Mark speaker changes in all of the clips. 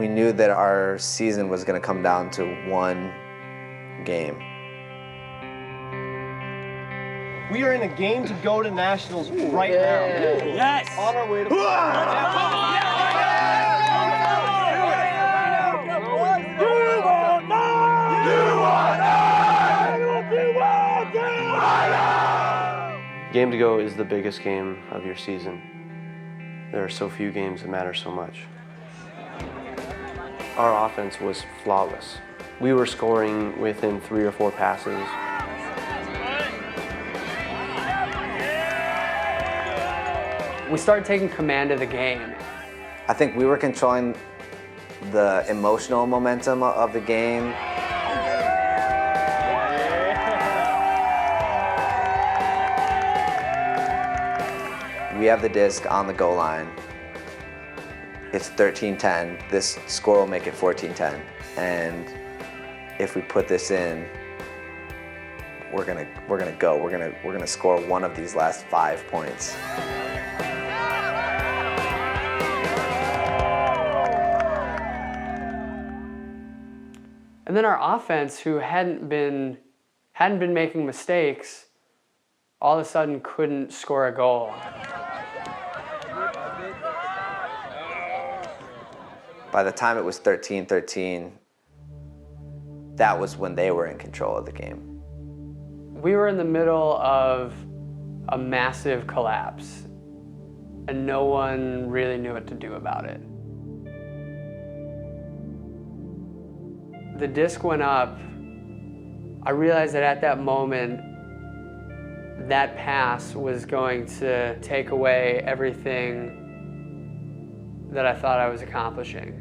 Speaker 1: We knew that our season was going to come down to one game.
Speaker 2: We are in a game to go to nationals right now.
Speaker 3: Yes!
Speaker 2: On our way to...
Speaker 4: Game to go is the biggest game of your season. There are so few games that matter so much. Our offense was flawless. We were scoring within 3 or 4 passes.
Speaker 5: We started taking command of the game.
Speaker 1: I think we were controlling the emotional momentum of the game. We have the disc on the goal line. It's 13-10. This score will make it 14-10. And if we put this in, we're gonna go. We're gonna score one of these last 5 points.
Speaker 5: And then our offense, who hadn't been making mistakes, all of a sudden couldn't score a goal.
Speaker 1: By the time it was 13-13, that was when they were in control of the game.
Speaker 5: We were in the middle of a massive collapse, and no one really knew what to do about it. The disc went up. I realized that at that moment, that pass was going to take away everything that I thought I was accomplishing.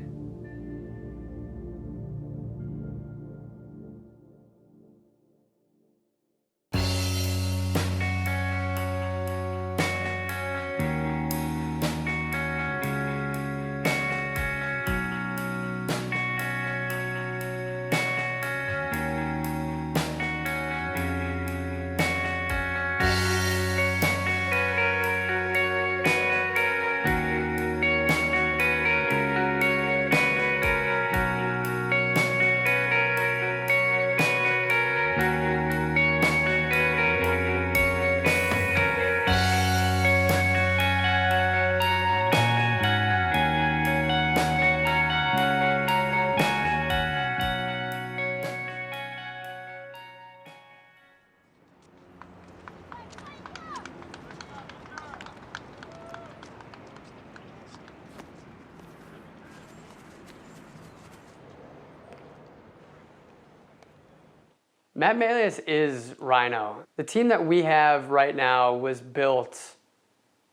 Speaker 5: Matt Melius is Rhino. The team that we have right now was built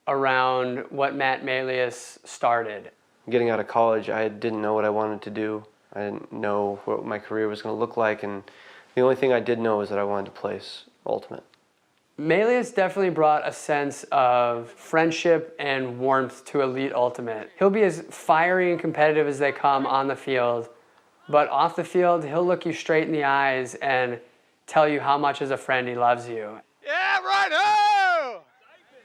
Speaker 5: around what Matt Melius started.
Speaker 4: Getting out of college, I didn't know what I wanted to do. I didn't know what my career was going to look like, and the only thing I did know was that I wanted to place Ultimate.
Speaker 5: Melius definitely brought a sense of friendship and warmth to Elite Ultimate. He'll be as fiery and competitive as they come on the field, but off the field, he'll look you straight in the eyes and tell you how much as a friend he loves you.
Speaker 3: Yeah, right!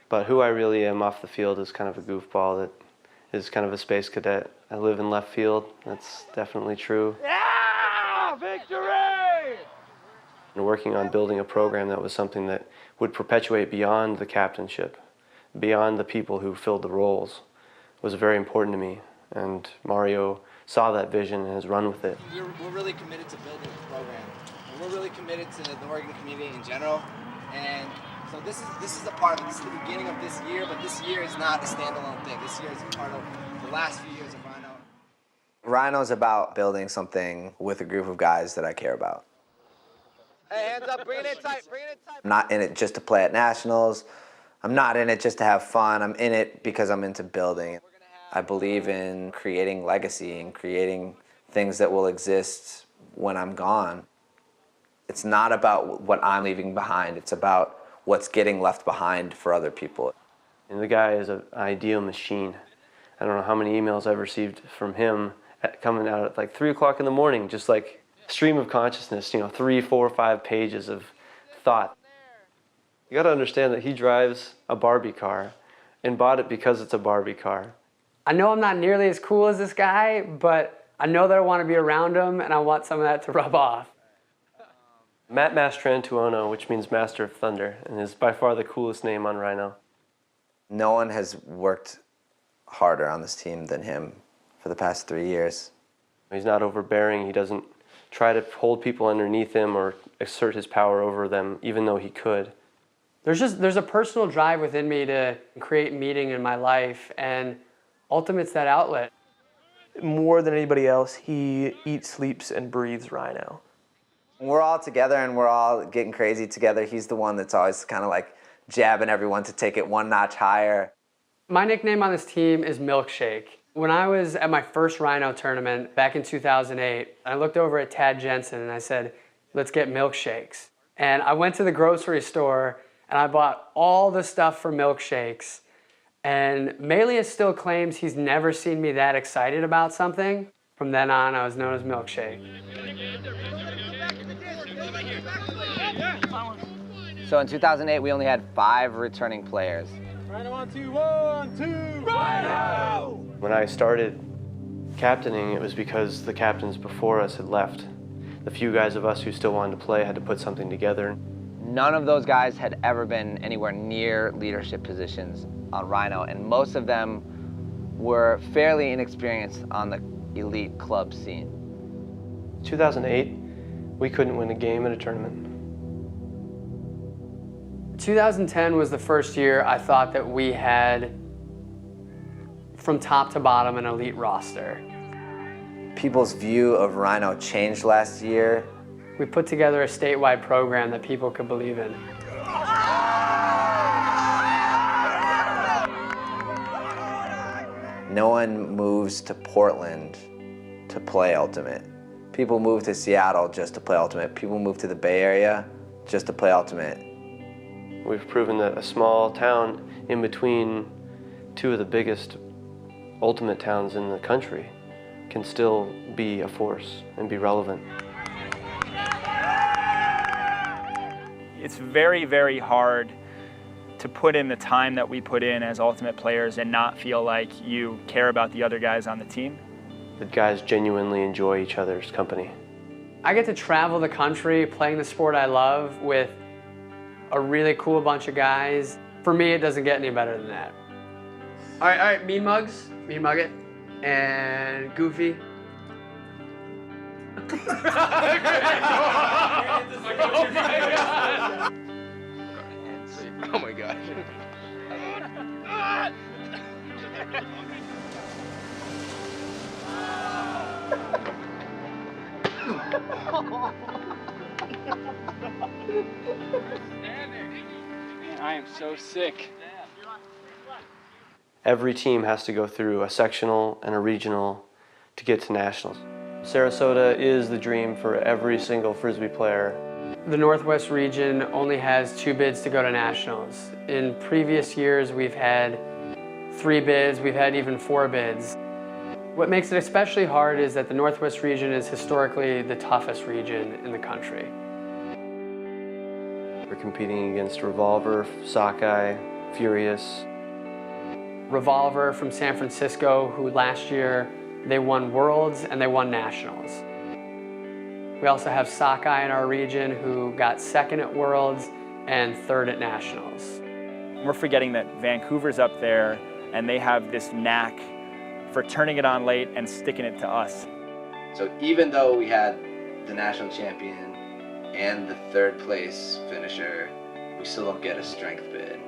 Speaker 4: But who I really am off the field is kind of a goofball that is kind of a space cadet. I live in left field. That's definitely true.
Speaker 3: Yeah! Victory!
Speaker 4: And working on building a program that was something that would perpetuate beyond the captainship, beyond the people who filled the roles, was very important to me. And Mario saw that vision and has run with it.
Speaker 6: We're really committed to building this program. And we're really committed to the Oregon community in general. And so this is a part of it. This is the beginning of this year, but this year is not a standalone thing. This year is a part of the last few years of Rhino.
Speaker 1: Rhino's about building something with a group of guys that I care about.
Speaker 3: Hey, hands up, bring it in tight, bring it in tight.
Speaker 1: I'm not in it just to play at nationals. I'm not in it just to have fun. I'm in it because I'm into building. I believe in creating legacy and creating things that will exist when I'm gone. It's not about what I'm leaving behind. It's about what's getting left behind for other people.
Speaker 4: And the guy is an ideal machine. I don't know how many emails I've received from him coming out at like 3 o'clock in the morning, just like stream of consciousness, 3, 4, 5 pages of thought. You got to understand that he drives a Barbie car and bought it because it's a Barbie car.
Speaker 5: I know I'm not nearly as cool as this guy, but I know that I want to be around him, and I want some of that to rub off.
Speaker 4: Matt Mastrantuono, which means Master of Thunder, and is by far the coolest name on Rhino.
Speaker 1: No one has worked harder on this team than him for the past 3 years.
Speaker 4: He's not overbearing. He doesn't try to hold people underneath him or assert his power over them, even though he could.
Speaker 5: There's a personal drive within me to create meaning in my life, and Ultimate's that outlet.
Speaker 7: More than anybody else, he eats, sleeps, and breathes Rhino.
Speaker 1: When we're all together and we're all getting crazy together, he's the one that's always kind of like jabbing everyone to take it one notch higher.
Speaker 5: My nickname on this team is Milkshake. When I was at my first Rhino tournament back in 2008, I looked over at Tad Jensen and I said, let's get milkshakes. And I went to the grocery store and I bought all the stuff for milkshakes. And Melius still claims he's never seen me that excited about something. From then on, I was known as Milkshake.
Speaker 6: So in 2008, we only had 5 returning players.
Speaker 3: Rhino on 2, 1, 2, Rhino!
Speaker 4: When I started captaining, it was because the captains before us had left. The few guys of us who still wanted to play had to put something together.
Speaker 6: None of those guys had ever been anywhere near leadership positions on Rhino, and most of them were fairly inexperienced on the elite club scene.
Speaker 4: 2008, we couldn't win a game at a tournament.
Speaker 5: 2010 was the first year I thought that we had, from top to bottom, an elite roster.
Speaker 1: People's view of Rhino changed last year.
Speaker 5: We put together a statewide program that people could believe in.
Speaker 1: No one moves to Portland to play Ultimate. People move to Seattle just to play Ultimate. People move to the Bay Area just to play Ultimate.
Speaker 4: We've proven that a small town in between 2 of the biggest Ultimate towns in the country can still be a force and be relevant.
Speaker 8: It's very, very hard to put in the time that we put in as Ultimate players and not feel like you care about the other guys on the team.
Speaker 4: The guys genuinely enjoy each other's company.
Speaker 5: I get to travel the country playing the sport I love with a really cool bunch of guys. For me, it doesn't get any better than that. All right, Mean Mugs, Mean Mugget, and Goofy.
Speaker 3: Oh my gosh. Man, I am so sick.
Speaker 4: Every team has to go through a sectional and a regional to get to nationals. Sarasota is the dream for every single Frisbee player.
Speaker 5: The Northwest region only has 2 bids to go to nationals. In previous years, we've had 3 bids, we've had even 4 bids. What makes it especially hard is that the Northwest region is historically the toughest region in the country.
Speaker 4: We're competing against Revolver, Sockeye, Furious.
Speaker 5: Revolver from San Francisco, who last year they won Worlds and they won Nationals. We also have Sockeye in our region who got 2nd at Worlds and 3rd at Nationals.
Speaker 8: We're forgetting that Vancouver's up there and they have this knack for turning it on late and sticking it to us.
Speaker 1: So even though we had the national champion and the 3rd place finisher, we still don't get a strength bid.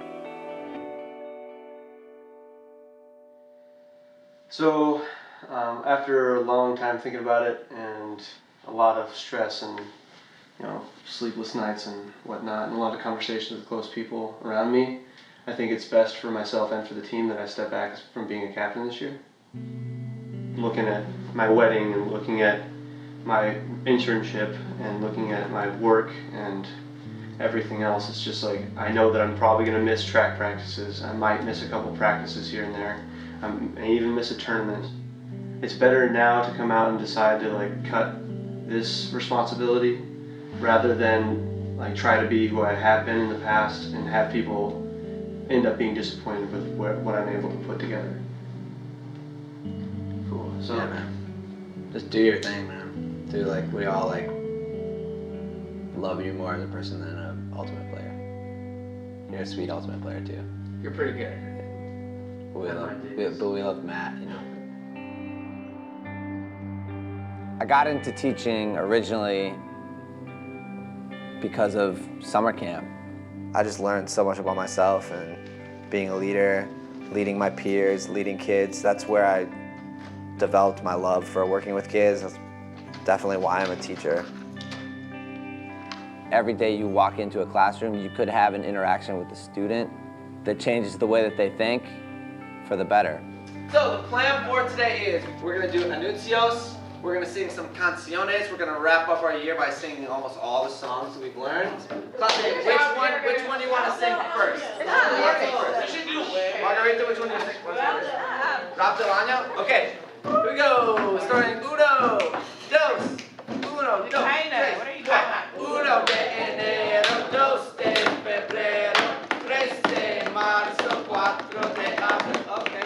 Speaker 4: So after a long time thinking about it and a lot of stress and sleepless nights and whatnot, and a lot of conversations with close people around me, I think it's best for myself and for the team that I step back from being a captain this year. Looking at my wedding and looking at my internship and looking at my work and everything else, it's just like I know that I'm probably going to miss track practices. I might miss a couple practices here and there. I may even miss a tournament. It's better now to come out and decide to cut this responsibility rather than try to be who I have been in the past and have people end up being disappointed with what I'm able to put together. Cool. So,
Speaker 1: Just do your thing, man. We all love you more as a person than an ultimate player. You're a sweet ultimate player too.
Speaker 5: You're pretty good.
Speaker 1: But we love Matt, you know. I got into teaching originally because of summer camp. I just learned so much about myself and being a leader, leading my peers, leading kids. That's where I developed my love for working with kids. That's definitely why I'm a teacher. Every day you walk into a classroom, you could have an interaction with the student that changes the way that they think for the better. So the plan for today is we're gonna do anuncios, we're gonna sing some canciones, we're gonna wrap up our year by singing almost all the songs that we've learned. Clase, which one do you wanna sing first? Margarita, which one do you sing first? Rap del Año? Okay, here we go. Starting uno, dos, tres.
Speaker 9: What are you doing?
Speaker 1: Uno de enero, dos de febrero, tres de marzo, cuatro de abril. Okay.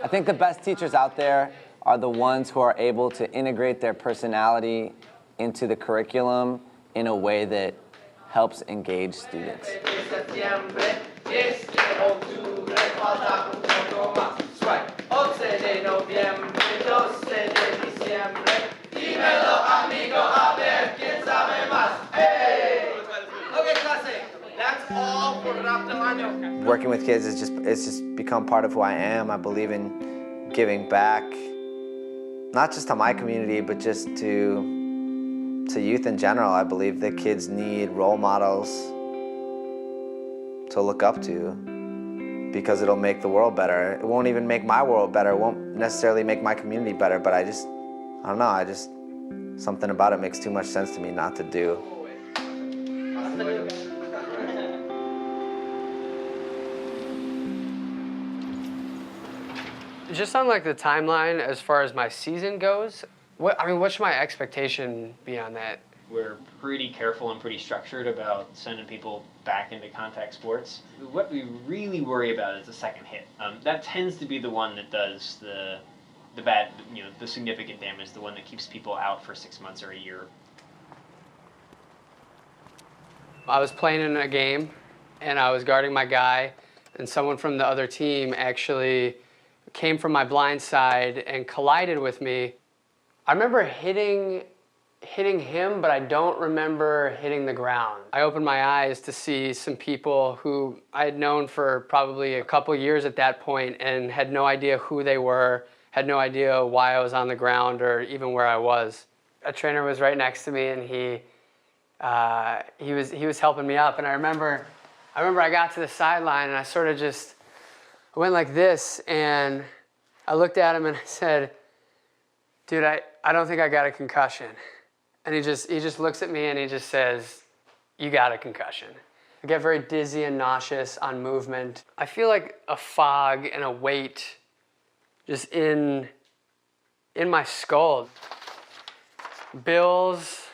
Speaker 1: I think the best teachers out there are the ones who are able to integrate their personality into the curriculum in a way that helps engage students. Working with kids it's just become part of who I am. I believe in giving back, not just to my community, but just to youth in general. I believe that kids need role models to look up to because it'll make the world better. It won't even make my world better. It won't necessarily make my community better, but I don't know, something about it makes too much sense to me not to do.
Speaker 5: Just on the timeline as far as my season goes, what should my expectation be on that?
Speaker 10: We're pretty careful and pretty structured about sending people back into contact sports. What we really worry about is the second hit. That tends to be the one that does the bad, the significant damage, the one that keeps people out for 6 months or a year.
Speaker 5: I was playing in a game, and I was guarding my guy, and someone from the other team actually came from my blind side and collided with me. I remember hitting him, but I don't remember hitting the ground. I opened my eyes to see some people who I had known for probably a couple years at that point and had no idea who they were, had no idea why I was on the ground or even where I was. A trainer was right next to me, and he was helping me up. And I remember I got to the sideline, and I sort of just went like this, and I looked at him and I said, "Dude, I don't think I got a concussion." And he just looks at me and he just says, "You got a concussion." I get very dizzy and nauseous on movement. I feel like a fog and a weight just in my skull. Bills,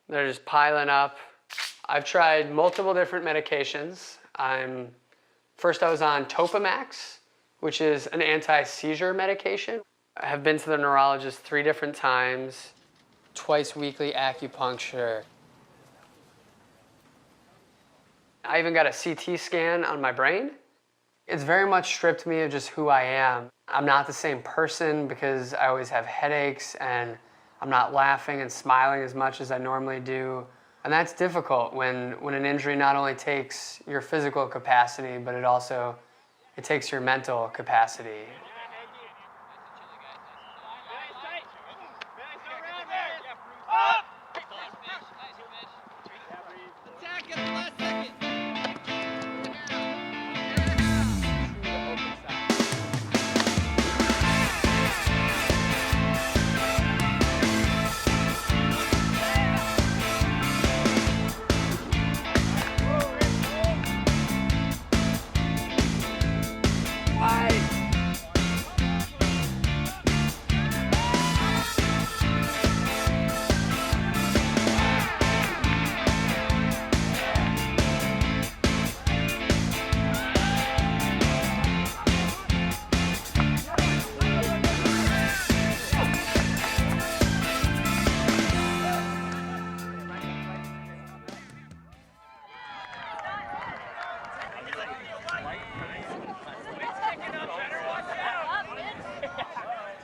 Speaker 5: they're just piling up. I've tried multiple different medications. First I was on Topamax, which is an anti-seizure medication. I have been to the neurologist 3 different times, twice weekly acupuncture. I even got a CT scan on my brain. It's very much stripped me of just who I am. I'm not the same person because I always have headaches and I'm not laughing and smiling as much as I normally do. And that's difficult when an injury not only takes your physical capacity, but it takes your mental capacity.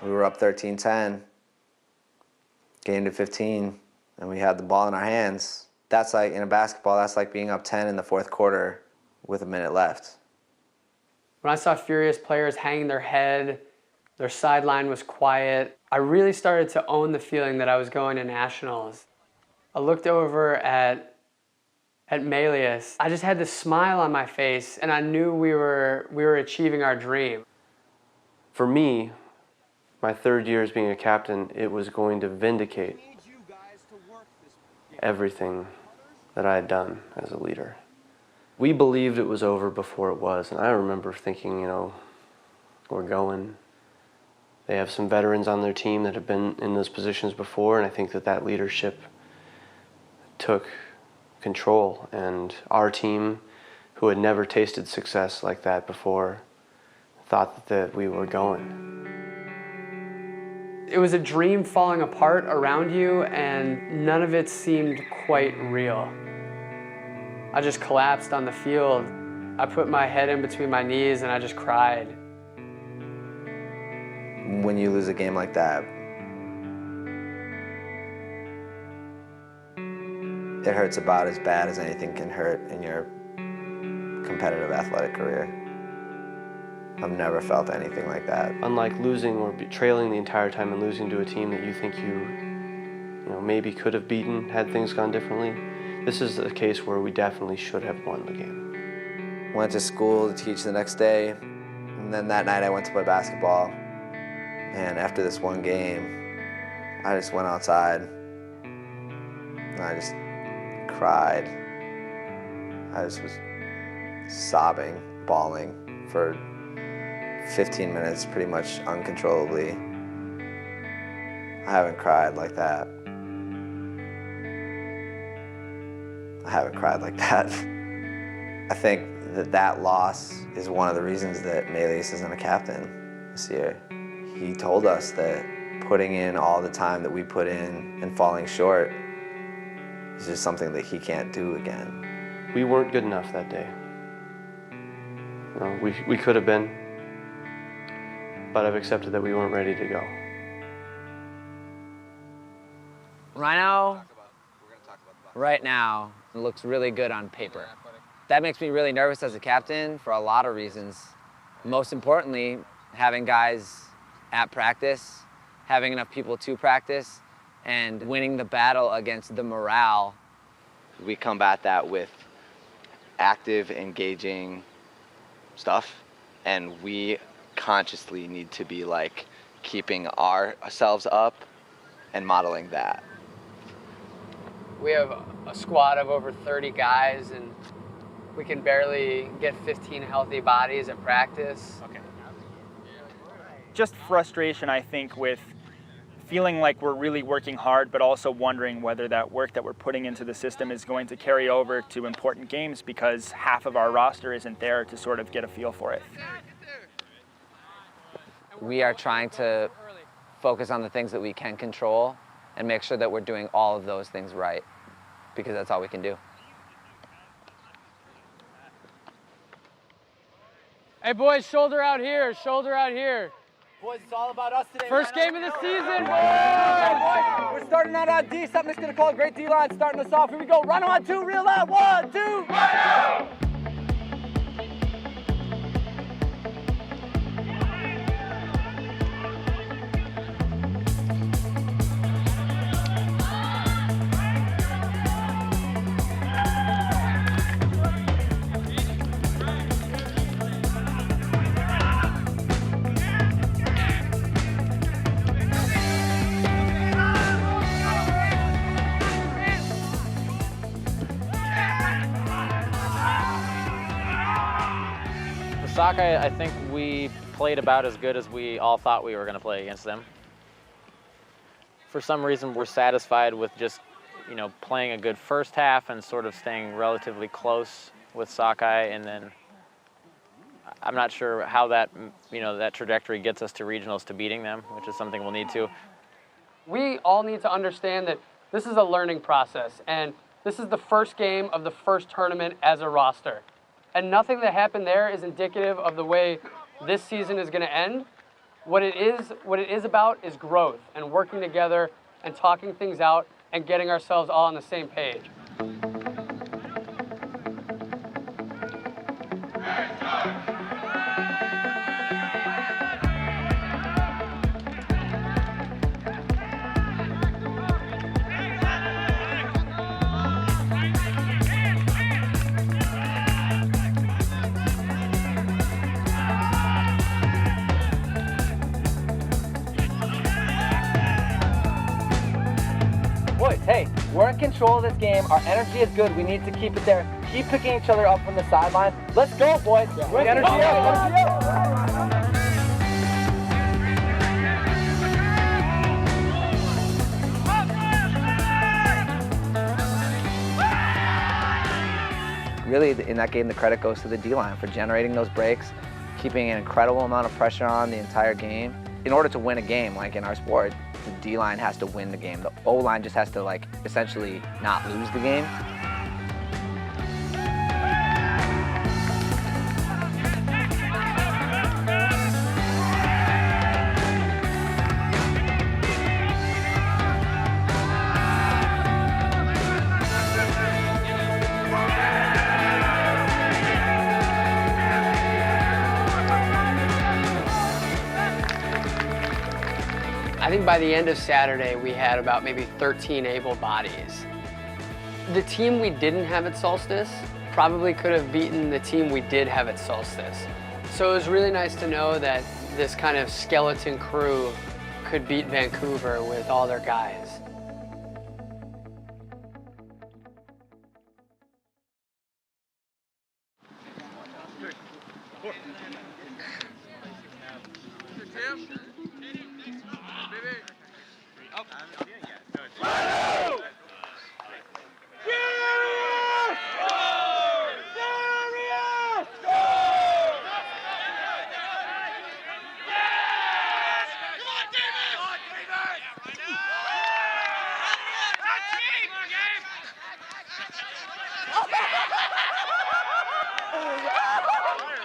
Speaker 1: We were up 13-10, game to 15, and we had the ball in our hands. That's like, in a basketball, that's like being up 10 in the fourth quarter with a minute left.
Speaker 5: When I saw furious players hanging their head, their sideline was quiet, I really started to own the feeling that I was going to nationals. I looked over at Melius. I just had this smile on my face, and I knew we were achieving our dream.
Speaker 4: For me, my third year as being a captain, it was going to vindicate everything that I had done as a leader. We believed it was over before it was, and I remember thinking, you know, we're going. They have some veterans on their team that have been in those positions before, and I think that leadership took control, and our team, who had never tasted success like that before, thought that we were going.
Speaker 5: It was a dream falling apart around you, and none of it seemed quite real. I just collapsed on the field. I put my head in between my knees and I just cried.
Speaker 1: When you lose a game like that, it hurts about as bad as anything can hurt in your competitive athletic career. I've never felt anything like that.
Speaker 4: Unlike losing or trailing the entire time and losing to a team that you think you maybe could have beaten had things gone differently, this is a case where we definitely should have won the game.
Speaker 1: Went to school to teach the next day, and then that night I went to play basketball. And after this one game, I just went outside and I just cried. I just was sobbing, bawling for 15 minutes pretty much uncontrollably. I haven't cried like that. I haven't cried like that. I think that loss is one of the reasons that Melius isn't a captain this year. He told us that putting in all the time that we put in and falling short is just something that he can't do again.
Speaker 4: We weren't good enough that day. We could have been, but I've accepted that we weren't ready to go.
Speaker 6: Right now, it looks really good on paper. That makes me really nervous as a captain for a lot of reasons. Most importantly, having guys at practice, having enough people to practice, and winning the battle against the morale.
Speaker 1: We combat that with active, engaging stuff, and we consciously need to be like keeping ourselves up and modeling that.
Speaker 5: We have a squad of over 30 guys, and we can barely get 15 healthy bodies at practice.
Speaker 8: Okay. Just frustration, I think, with feeling like we're really working hard, but also wondering whether that work that we're putting into the system is going to carry over to important games because half of our roster isn't there to sort of get a feel for it.
Speaker 6: We are trying to focus on the things that we can control and make sure that we're doing all of those things right, because that's all we can do.
Speaker 5: Hey boys, shoulder out here, shoulder out here.
Speaker 6: Boys, it's all about us today.
Speaker 5: First game of the season,
Speaker 6: boys! We're starting out on D. Something's going to call a great D-line, starting us off. Here we go. Run on two, real loud. 1, 2, run out!
Speaker 9: Sockeye, I think we played about as good as we all thought we were going to play against them. For some reason, we're satisfied with just, playing a good first half and sort of staying relatively close with Sockeye, and then I'm not sure how that, that trajectory gets us to regionals to beating them, which is something we'll need to.
Speaker 5: We all need to understand that this is a learning process, and this is the first game of the first tournament as a roster. And nothing that happened there is indicative of the way this season is going to end. What it is about is growth and working together and talking things out and getting ourselves all on the same page.
Speaker 6: Boys, hey, we're in control of this game. Our energy is good. We need to keep it there. Keep picking each other up from the sideline. Let's go, boys. Bring the energy up. Energy up.
Speaker 1: Really, in that game, the credit goes to the D-line for generating those breaks, keeping an incredible amount of pressure on the entire game. In order to win a game, like in our sport, the D-line has to win the game. The O-line just has to, like, essentially not lose the game.
Speaker 5: I think by the end of Saturday, we had about maybe 13 able bodies. The team we didn't have at Solstice probably could have beaten the team we did have at Solstice. So it was really nice to know that this kind of skeleton crew could beat Vancouver with all their guys.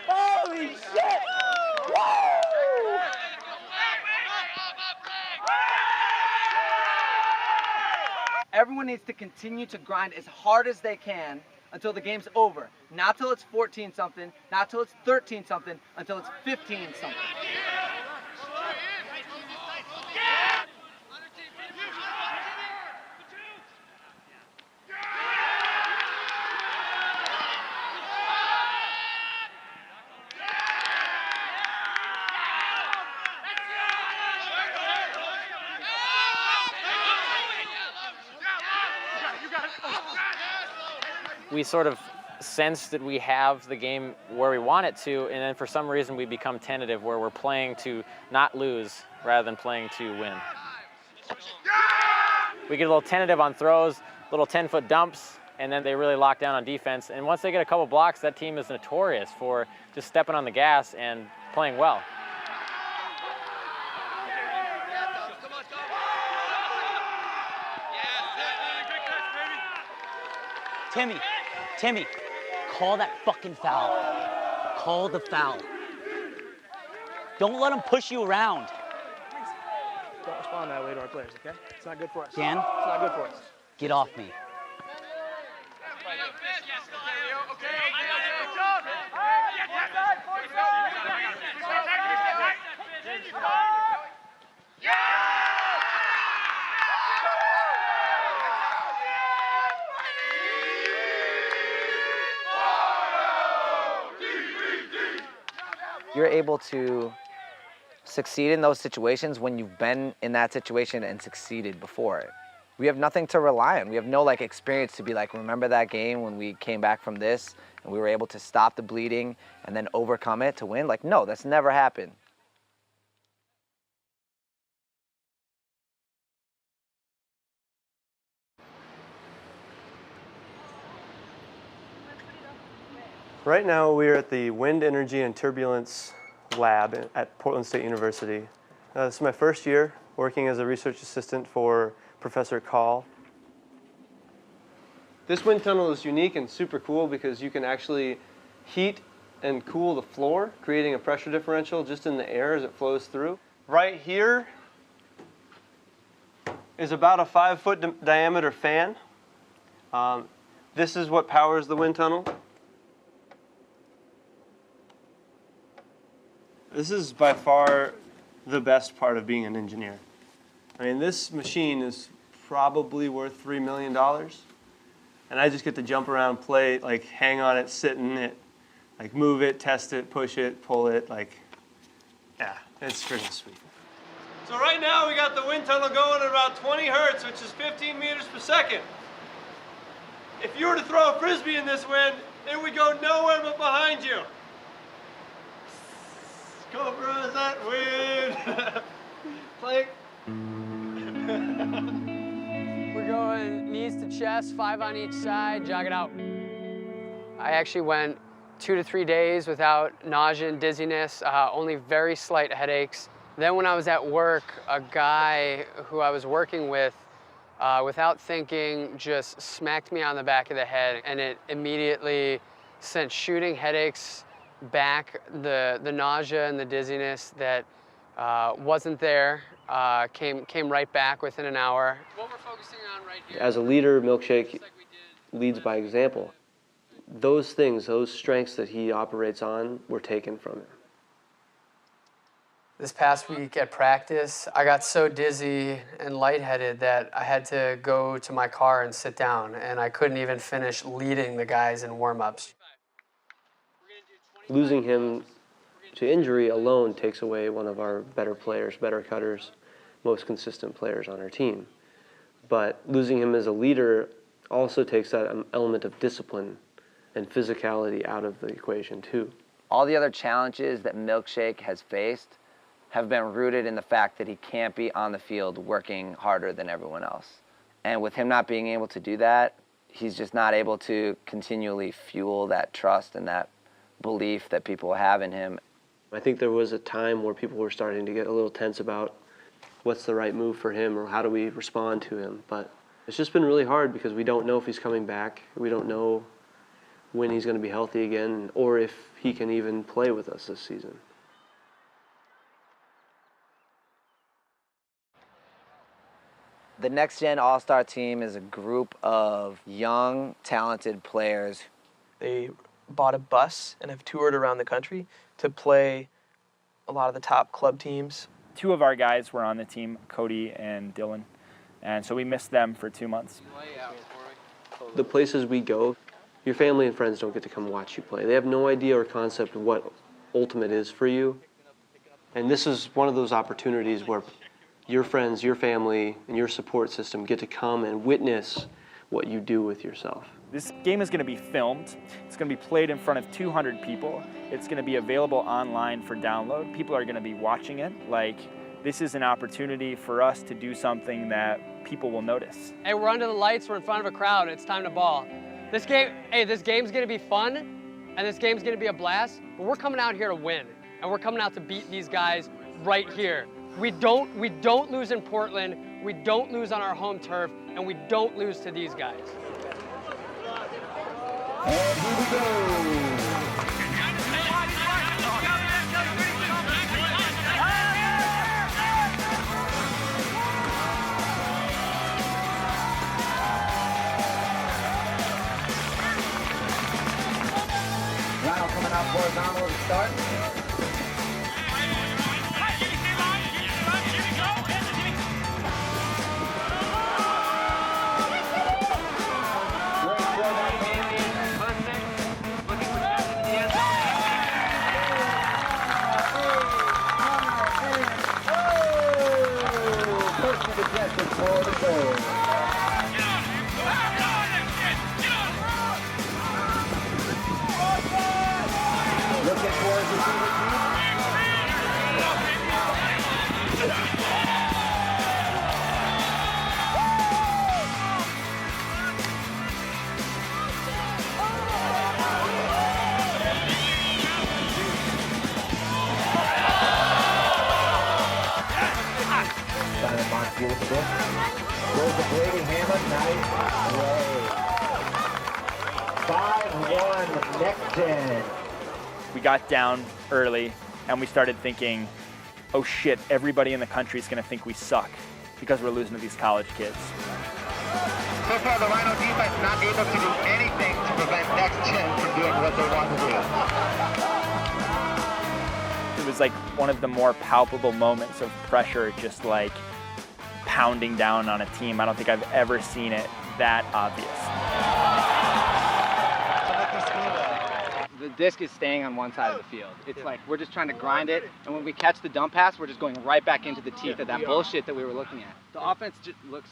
Speaker 6: Holy shit! Everyone needs to continue to grind as hard as they can until the game's over. Not till it's 14-something, not till it's 13-something, until it's 15-something.
Speaker 9: We sort of sense that we have the game where we want it to, and then for some reason we become tentative where we're playing to not lose rather than playing to win. We get a little tentative on throws, little 10-foot dumps, and then they really lock down on defense. And once they get a couple blocks, that team is notorious for just stepping on the gas and playing well.
Speaker 11: Timmy, call that fucking foul. Call the foul. Don't let them push you around.
Speaker 7: Don't respond that way to our players, okay? It's not good for us.
Speaker 11: Dan?
Speaker 7: It's not good for us.
Speaker 11: Get off me.
Speaker 1: You're able to succeed in those situations when you've been in that situation and succeeded before it. We have nothing to rely on. We have no like experience to be like, remember that game when we came back from this and we were able to stop the bleeding and then overcome it to win? Like, no, that's never happened.
Speaker 4: Right now we are at the Wind Energy and Turbulence Lab at Portland State University. This is my first year working as a research assistant for Professor Call. This wind tunnel is unique and super cool because you can actually heat and cool the floor, creating a pressure differential just in the air as it flows through. Right here is about a 5-foot diameter fan. This is what powers the wind tunnel. This is by far the best part of being an engineer. I mean, this machine is probably worth $3 million. And I just get to jump around, play, like hang on it, sit in it, like move it, test it, push it, pull it, like, yeah, it's pretty sweet. So right now we got the wind tunnel going at about 20 hertz, which is 15 meters per second. If you were to throw a frisbee in this wind, it would go nowhere but behind you. Cobra, is that wind? Plank.
Speaker 5: We're going knees to chest, 5 on each side, jog it out. I actually went 2 to 3 days without nausea and dizziness, only very slight headaches. Then when I was at work, a guy who I was working with, without thinking, just smacked me on the back of the head, and it immediately sent shooting headaches back. The nausea and the dizziness that wasn't there came right back within an hour. What we're focusing on right here.
Speaker 4: As a leader, Milkshake leads by example. Those things, those strengths that he operates on, were taken from him.
Speaker 5: This past week at practice, I got so dizzy and lightheaded that I had to go to my car and sit down, and I couldn't even finish leading the guys in warm-ups.
Speaker 4: Losing him to injury alone takes away one of our better players, better cutters, most consistent players on our team. But losing him as a leader also takes that element of discipline and physicality out of the equation too.
Speaker 1: All the other challenges that Milkshake has faced have been rooted in the fact that he can't be on the field working harder than everyone else. And with him not being able to do that, he's just not able to continually fuel that trust and that belief that people have in him.
Speaker 4: I think there was a time where people were starting to get a little tense about what's the right move for him or how do we respond to him. But it's just been really hard because we don't know if he's coming back. We don't know when he's going to be healthy again or if he can even play with us this season.
Speaker 1: The Next Gen All-Star team is a group of young, talented players.
Speaker 7: They bought a bus and have toured around the country to play a lot of the top club teams.
Speaker 8: 2 of our guys were on the team, Cody and Dylan, and so we missed them for 2 months.
Speaker 4: The places we go, your family and friends don't get to come watch you play. They have no idea or concept of what ultimate is for you. And this is one of those opportunities where your friends, your family, and your support system get to come and witness what you do with yourself.
Speaker 8: This game is going to be filmed. It's going to be played in front of 200 people. It's going to be available online for download. People are going to be watching it. Like, this is an opportunity for us to do something that people will notice.
Speaker 5: Hey, we're under the lights, we're in front of a crowd, it's time to ball. This game's gonna be fun, and this game's gonna be a blast, but we're coming out here to win, and we're coming out to beat these guys right here. We don't lose in Portland, we don't lose on our home turf, and we don't lose to these guys.
Speaker 3: And here we go.
Speaker 1: Rhino coming out horizontal to start.
Speaker 3: Goes the Brady hammer, nice play. 5-1 Next Gen.
Speaker 8: We got down early and we started thinking, oh shit, everybody in the country is going to think we suck because we're losing to these college kids.
Speaker 12: So far, the Rhino defense not able to do anything to prevent Next Gen from doing what they want to do.
Speaker 8: It was like one of the more palpable moments of pressure, just like pounding down on a team. I don't think I've ever seen it that obvious.
Speaker 6: The disc is staying on one side of the field. It's like we're just trying to grind it, and when we catch the dump pass, we're just going right back into the teeth of that bullshit that we were looking at. The offense just looks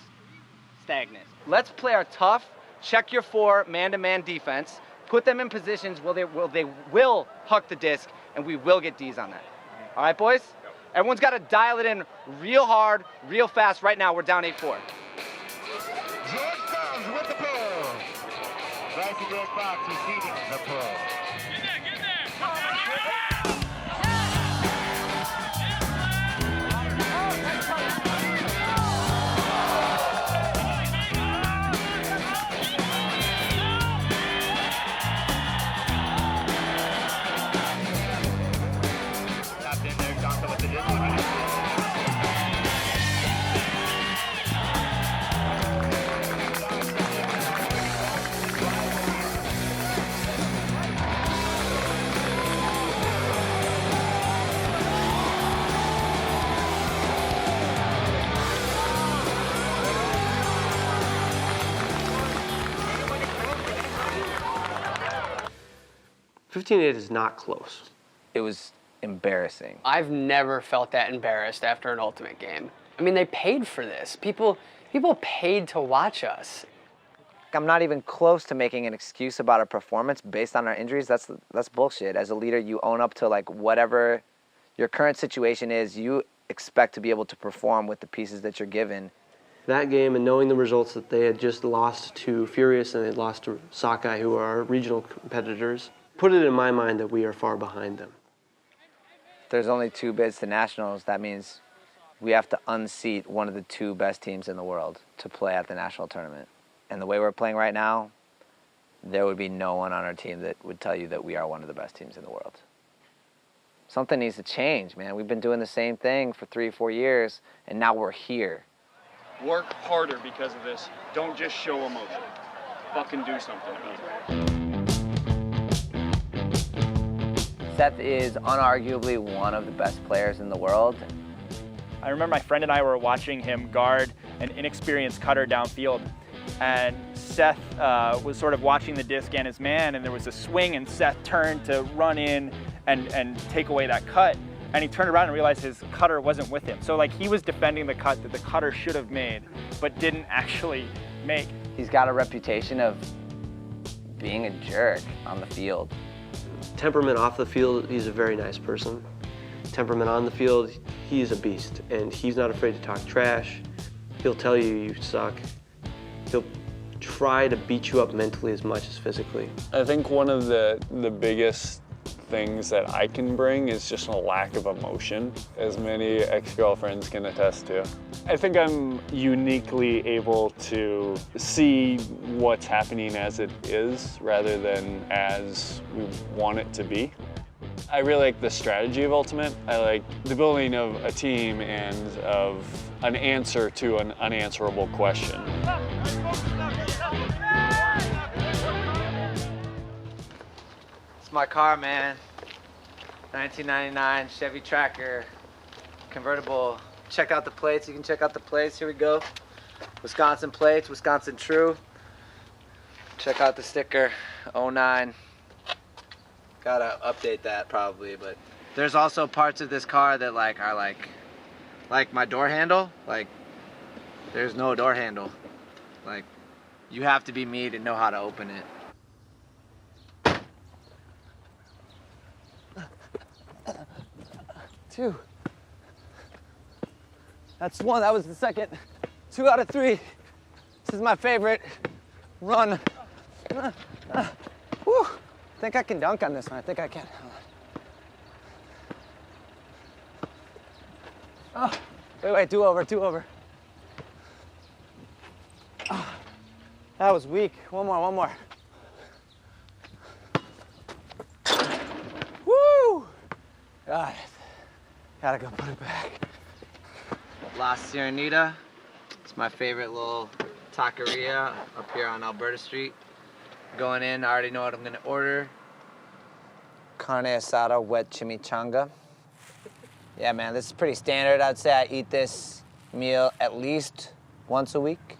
Speaker 6: stagnant. Let's play our tough, check your four man-to-man defense, put them in positions where they will huck the disc, and we will get D's on that. All right, boys? Everyone's got to dial it in real hard, real fast. Right now, we're down 8-4.
Speaker 12: George Jones with the pull. Bryson George Fox receiving the pull. Tapped in there, Johnson with the disc.
Speaker 4: 15-8 is not close.
Speaker 1: It was embarrassing.
Speaker 5: I've never felt that embarrassed after an Ultimate game. I mean, they paid for this. People paid to watch us.
Speaker 1: I'm not even close to making an excuse about our performance based on our injuries. That's bullshit. As a leader, you own up to like whatever your current situation is. You expect to be able to perform with the pieces that you're given.
Speaker 4: That game and knowing the results that they had just lost to Furious and they had lost to Sockeye, who are our regional competitors, put it in my mind that we are far behind them.
Speaker 1: If there's only 2 bids to nationals, that means we have to unseat one of the 2 best teams in the world to play at the national tournament. And the way we're playing right now, there would be no one on our team that would tell you that we are one of the best teams in the world. Something needs to change, man. We've been doing the same thing for 3 or 4 years, and now we're here.
Speaker 3: Work harder because of this. Don't just show emotion. Fucking do something about it.
Speaker 1: Seth is unarguably one of the best players in the world.
Speaker 8: I remember my friend and I were watching him guard an inexperienced cutter downfield, and Seth was sort of watching the disc and his man, and there was a swing, and Seth turned to run in and take away that cut, and he turned around and realized his cutter wasn't with him. So like he was defending the cut that the cutter should have made, but didn't actually make.
Speaker 1: He's got a reputation of being a jerk on the field.
Speaker 4: Temperament off the field, he's a very nice person. Temperament on the field, he's a beast, and he's not afraid to talk trash. He'll tell you you suck. He'll try to beat you up mentally as much as physically.
Speaker 13: I think one of the biggest things that I can bring is just a lack of emotion, as many ex-girlfriends can attest to. I think I'm uniquely able to see what's happening as it is rather than as we want it to be. I really like the strategy of Ultimate. I like the building of a team and of an answer to an unanswerable question.
Speaker 6: It's my car, man. 1999 Chevy Tracker, convertible. Check out the plates. You can check out the plates. Here we go. Wisconsin plates, Wisconsin True. Check out the sticker, 09. Gotta update that probably, but there's also parts of this car that are like my door handle. Like, there's no door handle. Like, you have to be me to know how to open it. Two. That's one. That was the second. 2 out of 3. This is my favorite run. Whew. I think I can dunk on this one. I think I can. Oh, wait, do over. Oh, that was weak. One more. Woo! Got it. Gotta go put it back. La Sirenita. It's my favorite little taqueria up here on Alberta Street. Going in, I already know what I'm gonna order. Carne asada, wet chimichanga. Yeah, man, this is pretty standard. I'd say I eat this meal at least once a week.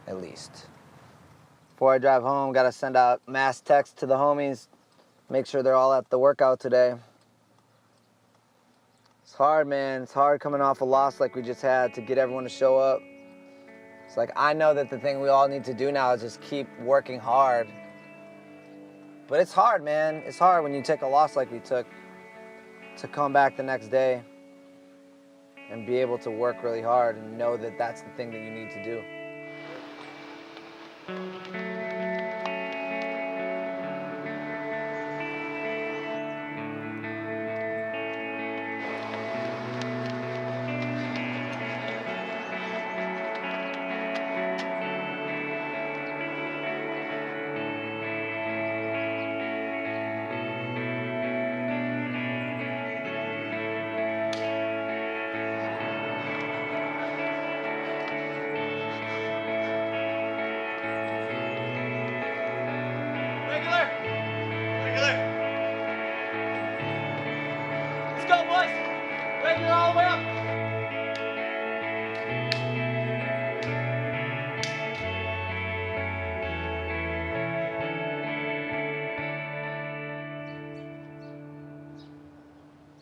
Speaker 6: At least. Before I drive home, gotta send out mass text to the homies. Make sure they're all at the workout today. It's hard, man. It's hard coming off a loss like we just had to get everyone to show up. It's like, I know that the thing we all need to do now is just keep working hard. But it's hard, man. It's hard when you take a loss like we took to come back the next day and be able to work really hard and know that that's the thing that you need to do.
Speaker 11: Let's go, boys. Regular all the way up.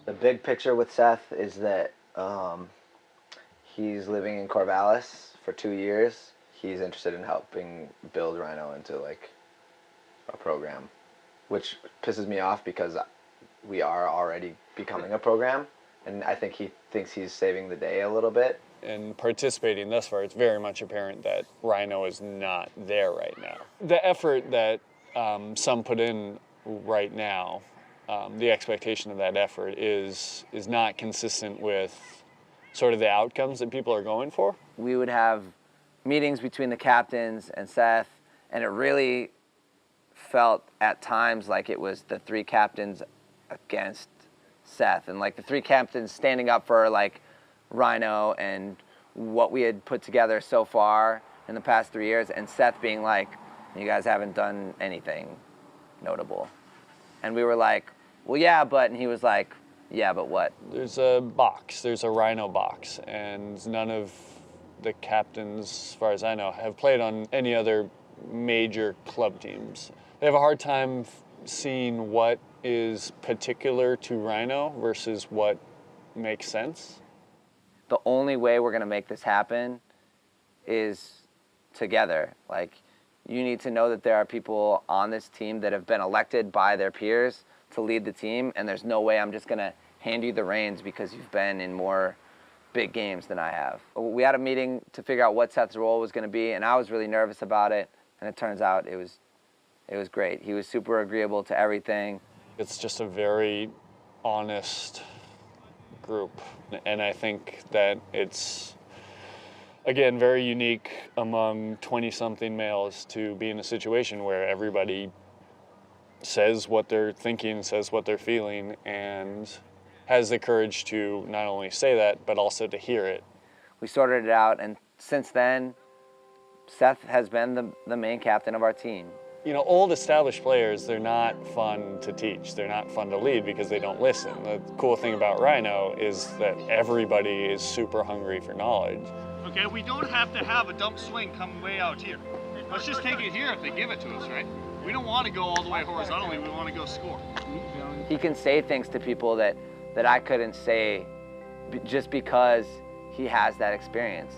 Speaker 1: The big picture with Seth is that he's living in Corvallis for 2 years. He's interested in helping build Rhino into like a program, which pisses me off because we are already becoming a program, and I think he thinks he's saving the day a little bit.
Speaker 13: In participating thus far, it's very much apparent that Rhino is not there right now. The effort that some put in right now, the expectation of that effort is not consistent with sort of the outcomes that people are going for.
Speaker 1: We would have meetings between the captains and Seth, and it really felt at times like it was the three captains against Seth, and like the three captains standing up for like Rhino and what we had put together so far in the past 3 years, and Seth being like, you guys haven't done anything notable. And we were like, well, yeah, but, and he was like, yeah, but what?
Speaker 13: There's a box, there's a Rhino box, and none of the captains, as far as I know, have played on any other major club teams. They have a hard time seeing what is particular to Rhino versus what makes sense.
Speaker 1: The only way we're gonna make this happen is together. Like, you need to know that there are people on this team that have been elected by their peers to lead the team, and there's no way I'm just gonna hand you the reins because you've been in more big games than I have. We had a meeting to figure out what Seth's role was gonna be, and I was really nervous about it, and it turns out it was great. He was super agreeable to everything.
Speaker 13: It's just a very honest group, and I think that it's, again, very unique among 20-something males to be in a situation where everybody says what they're thinking, says what they're feeling, and has the courage to not only say that, but also to hear it.
Speaker 1: We sorted it out, and since then, Seth has been the main captain of our team.
Speaker 13: You know, old established players, they're not fun to teach. They're not fun to lead because they don't listen. The cool thing about Rhino is that everybody is super hungry for knowledge.
Speaker 3: Okay, we don't have to have a dump swing come way out here. Let's just take it here if they give it to us, right? We don't want to go all the way horizontally, we want to go score.
Speaker 1: He can say things to people that I couldn't say just because he has that experience.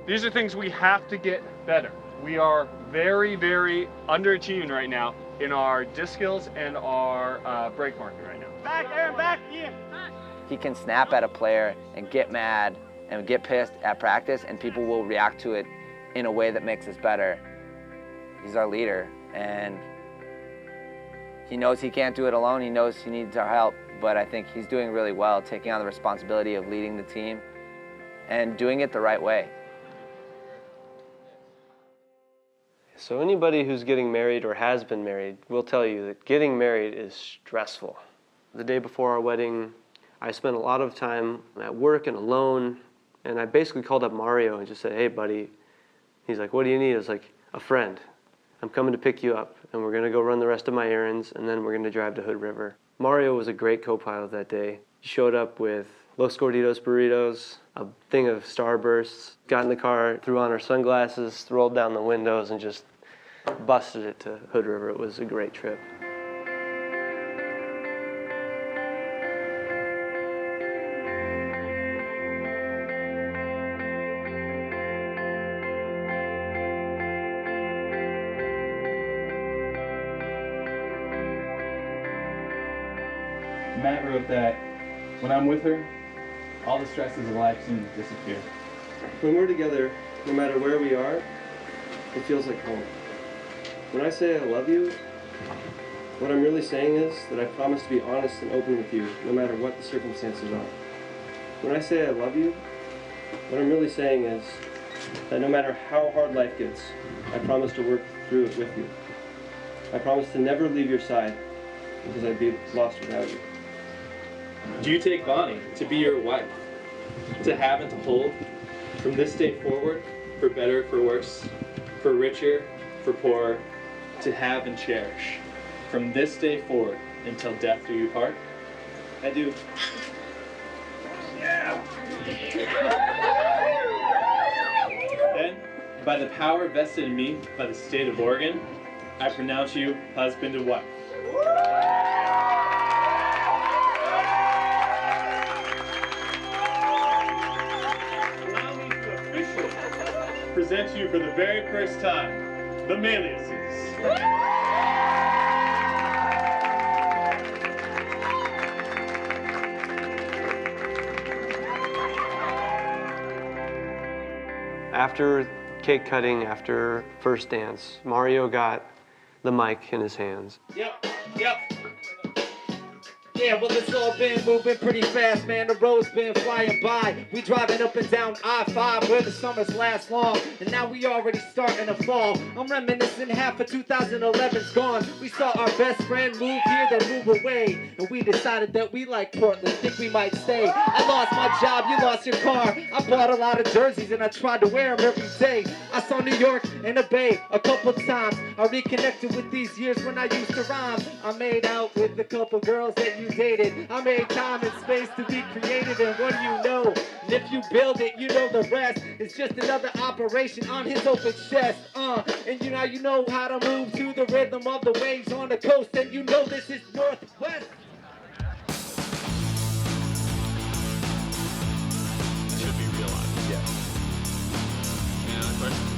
Speaker 3: These are things we have to get better. We are very, very underachieving right now in our disc skills and our break marking right now.
Speaker 11: Back, Aaron, back, Ian.
Speaker 1: He can snap at a player and get mad and get pissed at practice, and people will react to it in a way that makes us better. He's our leader, and he knows he can't do it alone. He knows he needs our help, but I think he's doing really well, taking on the responsibility of leading the team and doing it the right way.
Speaker 4: So anybody who's getting married or has been married will tell you that getting married is stressful. The day before our wedding, I spent a lot of time at work and alone, and I basically called up Mario and just said, hey, buddy. He's like, what do you need? I was like, a friend. I'm coming to pick you up, and we're going to go run the rest of my errands, and then we're going to drive to Hood River. Mario was a great co-pilot that day. He showed up with Los Gorditos burritos, a thing of Starbursts, got in the car, threw on our sunglasses, rolled down the windows, and just busted it to Hood River. It was a great trip.
Speaker 14: Matt wrote that when I'm with her, all the stresses of life seem to disappear.
Speaker 4: When we're together, no matter where we are, it feels like home. When I say I love you, what I'm really saying is that I promise to be honest and open with you, no matter what the circumstances are. When I say I love you, what I'm really saying is that no matter how hard life gets, I promise to work through it with you. I promise to never leave your side, because I'd be lost without you.
Speaker 14: Do you take Bonnie to be your wife, to have and to hold, from this day forward, for better, for worse, for richer, for poorer, to have and cherish, from this day forward until death do you part? I do. Yeah. Then, by the power vested in me by the state of Oregon, I pronounce you husband and wife. Allow me to officially present to you for the very first time the Maliuses.
Speaker 4: After cake cutting, after first dance, Mario got the mic in his hands.
Speaker 6: Yep. Yeah, well, it's all been moving pretty fast, man. The road's been flying by. We driving up and down I-5 where the summers last long. And now we already starting to fall. I'm reminiscing half of 2011's gone. We saw our best friend move here, then move away. And we decided that we like Portland, think we might stay. I lost my job, you lost your car. I bought a lot of jerseys and I tried to wear them every day. I saw New York and the Bay a couple times. I reconnected with these years when I used to rhyme. I made out with a couple girls that you dated. I made time and space to be creative, and what do you know? And if you build it, you know the rest. It's just another operation on his open chest. And you know how to move to the rhythm of the waves on the coast, and you know this is Northwest.
Speaker 3: Should be realized.
Speaker 4: Yeah.
Speaker 3: Any other questions?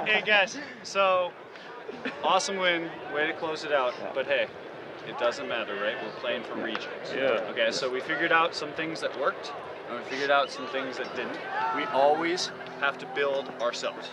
Speaker 15: Hey guys, so awesome win, way to close it out, but hey, it doesn't matter, right? We're playing for regions.
Speaker 3: Yeah.
Speaker 15: Okay, so we figured out some things that worked, and we figured out some things that didn't. We always have to build ourselves.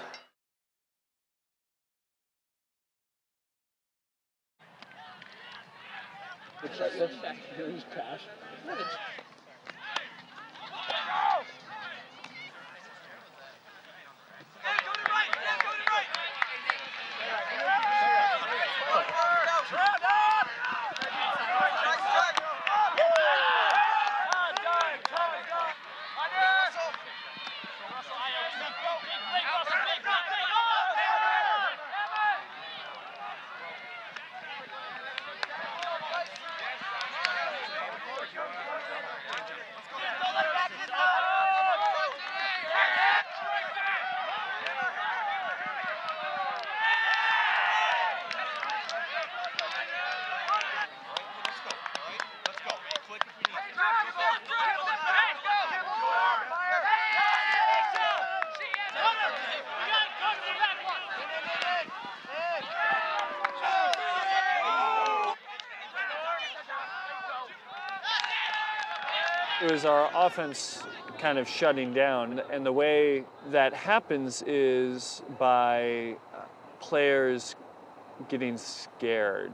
Speaker 13: It was our offense kind of shutting down, and the way that happens is by players getting scared.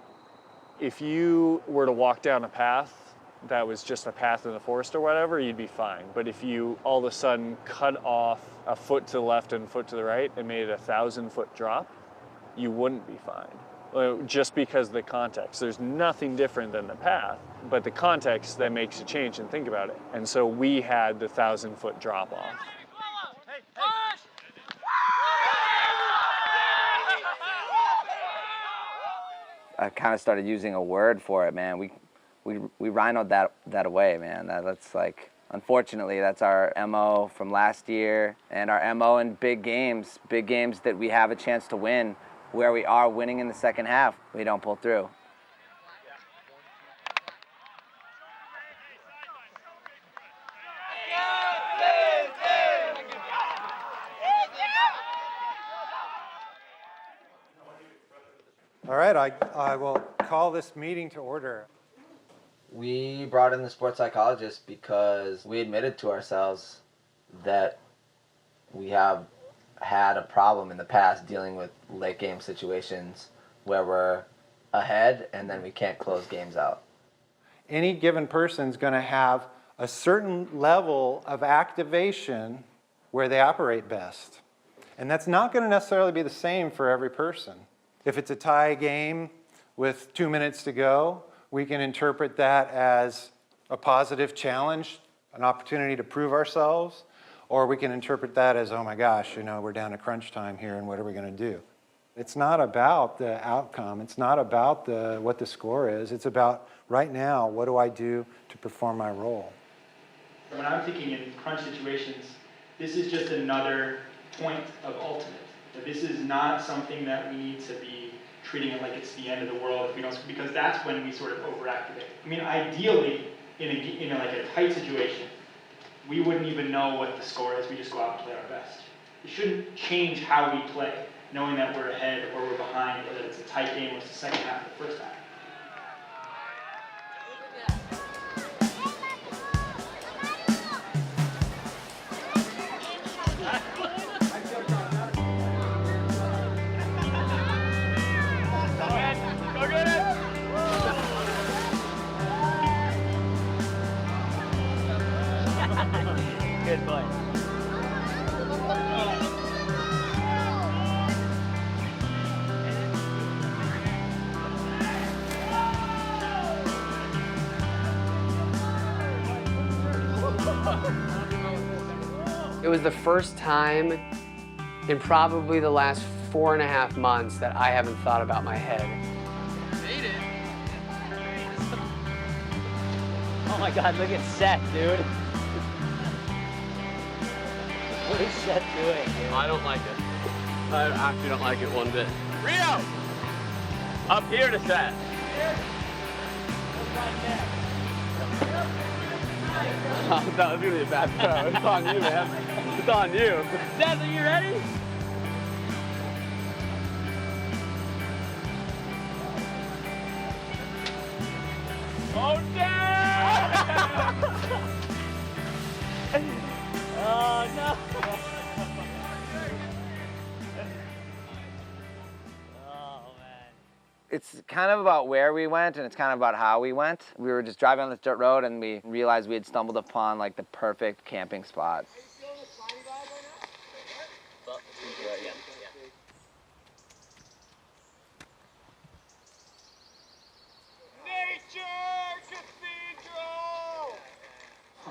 Speaker 13: If you were to walk down a path that was just a path in the forest or whatever, you'd be fine. But if you all of a sudden cut off a foot to the left and a foot to the right and made it 1,000-foot drop, you wouldn't be fine. Just because of the context. There's nothing different than the path, but the context that makes you change and think about it. And so we had the 1,000-foot drop off.
Speaker 1: I kind of started using a word for it, man. We rhinoed that away, man. That's like, unfortunately, that's our MO from last year, and our MO in big games that we have a chance to win, where we are winning in the second half, we don't pull through.
Speaker 16: All right, I will call this meeting to order.
Speaker 1: We brought in the sports psychologist because we admitted to ourselves that we have had a problem in the past dealing with late game situations where we're ahead and then we can't close games out.
Speaker 16: Any given person's going to have a certain level of activation where they operate best. And that's not going to necessarily be the same for every person. If it's a tie game with 2 minutes to go, we can interpret that as a positive challenge, an opportunity to prove ourselves, or we can interpret that as, oh my gosh, we're down to crunch time here and what are we going to do? It's not about the outcome. It's not about what the score is. It's about right now, what do I do to perform my role?
Speaker 8: When I'm thinking in crunch situations, this is just another point of ultimate. That this is not something that we need to be treating it like it's the end of the world if we don't, because that's when we sort of overactivate. I mean, ideally, in a tight situation, we wouldn't even know what the score is. We just go out and play our best. It shouldn't change how we play, knowing that we're ahead or we're behind, or that it's a tight game or it's the second half or the first half.
Speaker 11: Good boy.
Speaker 5: It was the first time in probably the last 4.5 months that I haven't thought about my head.
Speaker 11: Made it. Oh my God, look at Seth, dude. What is Seth doing, dude?
Speaker 17: I don't like it. I actually don't like it one bit. Rio! Up here to Seth. That was really a bad throw. It's on you, man. It's on you.
Speaker 11: Seth, are you ready?
Speaker 17: Oh, damn!
Speaker 11: Oh, no.
Speaker 1: It's kind of about where we went and it's kind of about how we went. We were just driving on this dirt road and we realized we had stumbled upon like the perfect camping spot.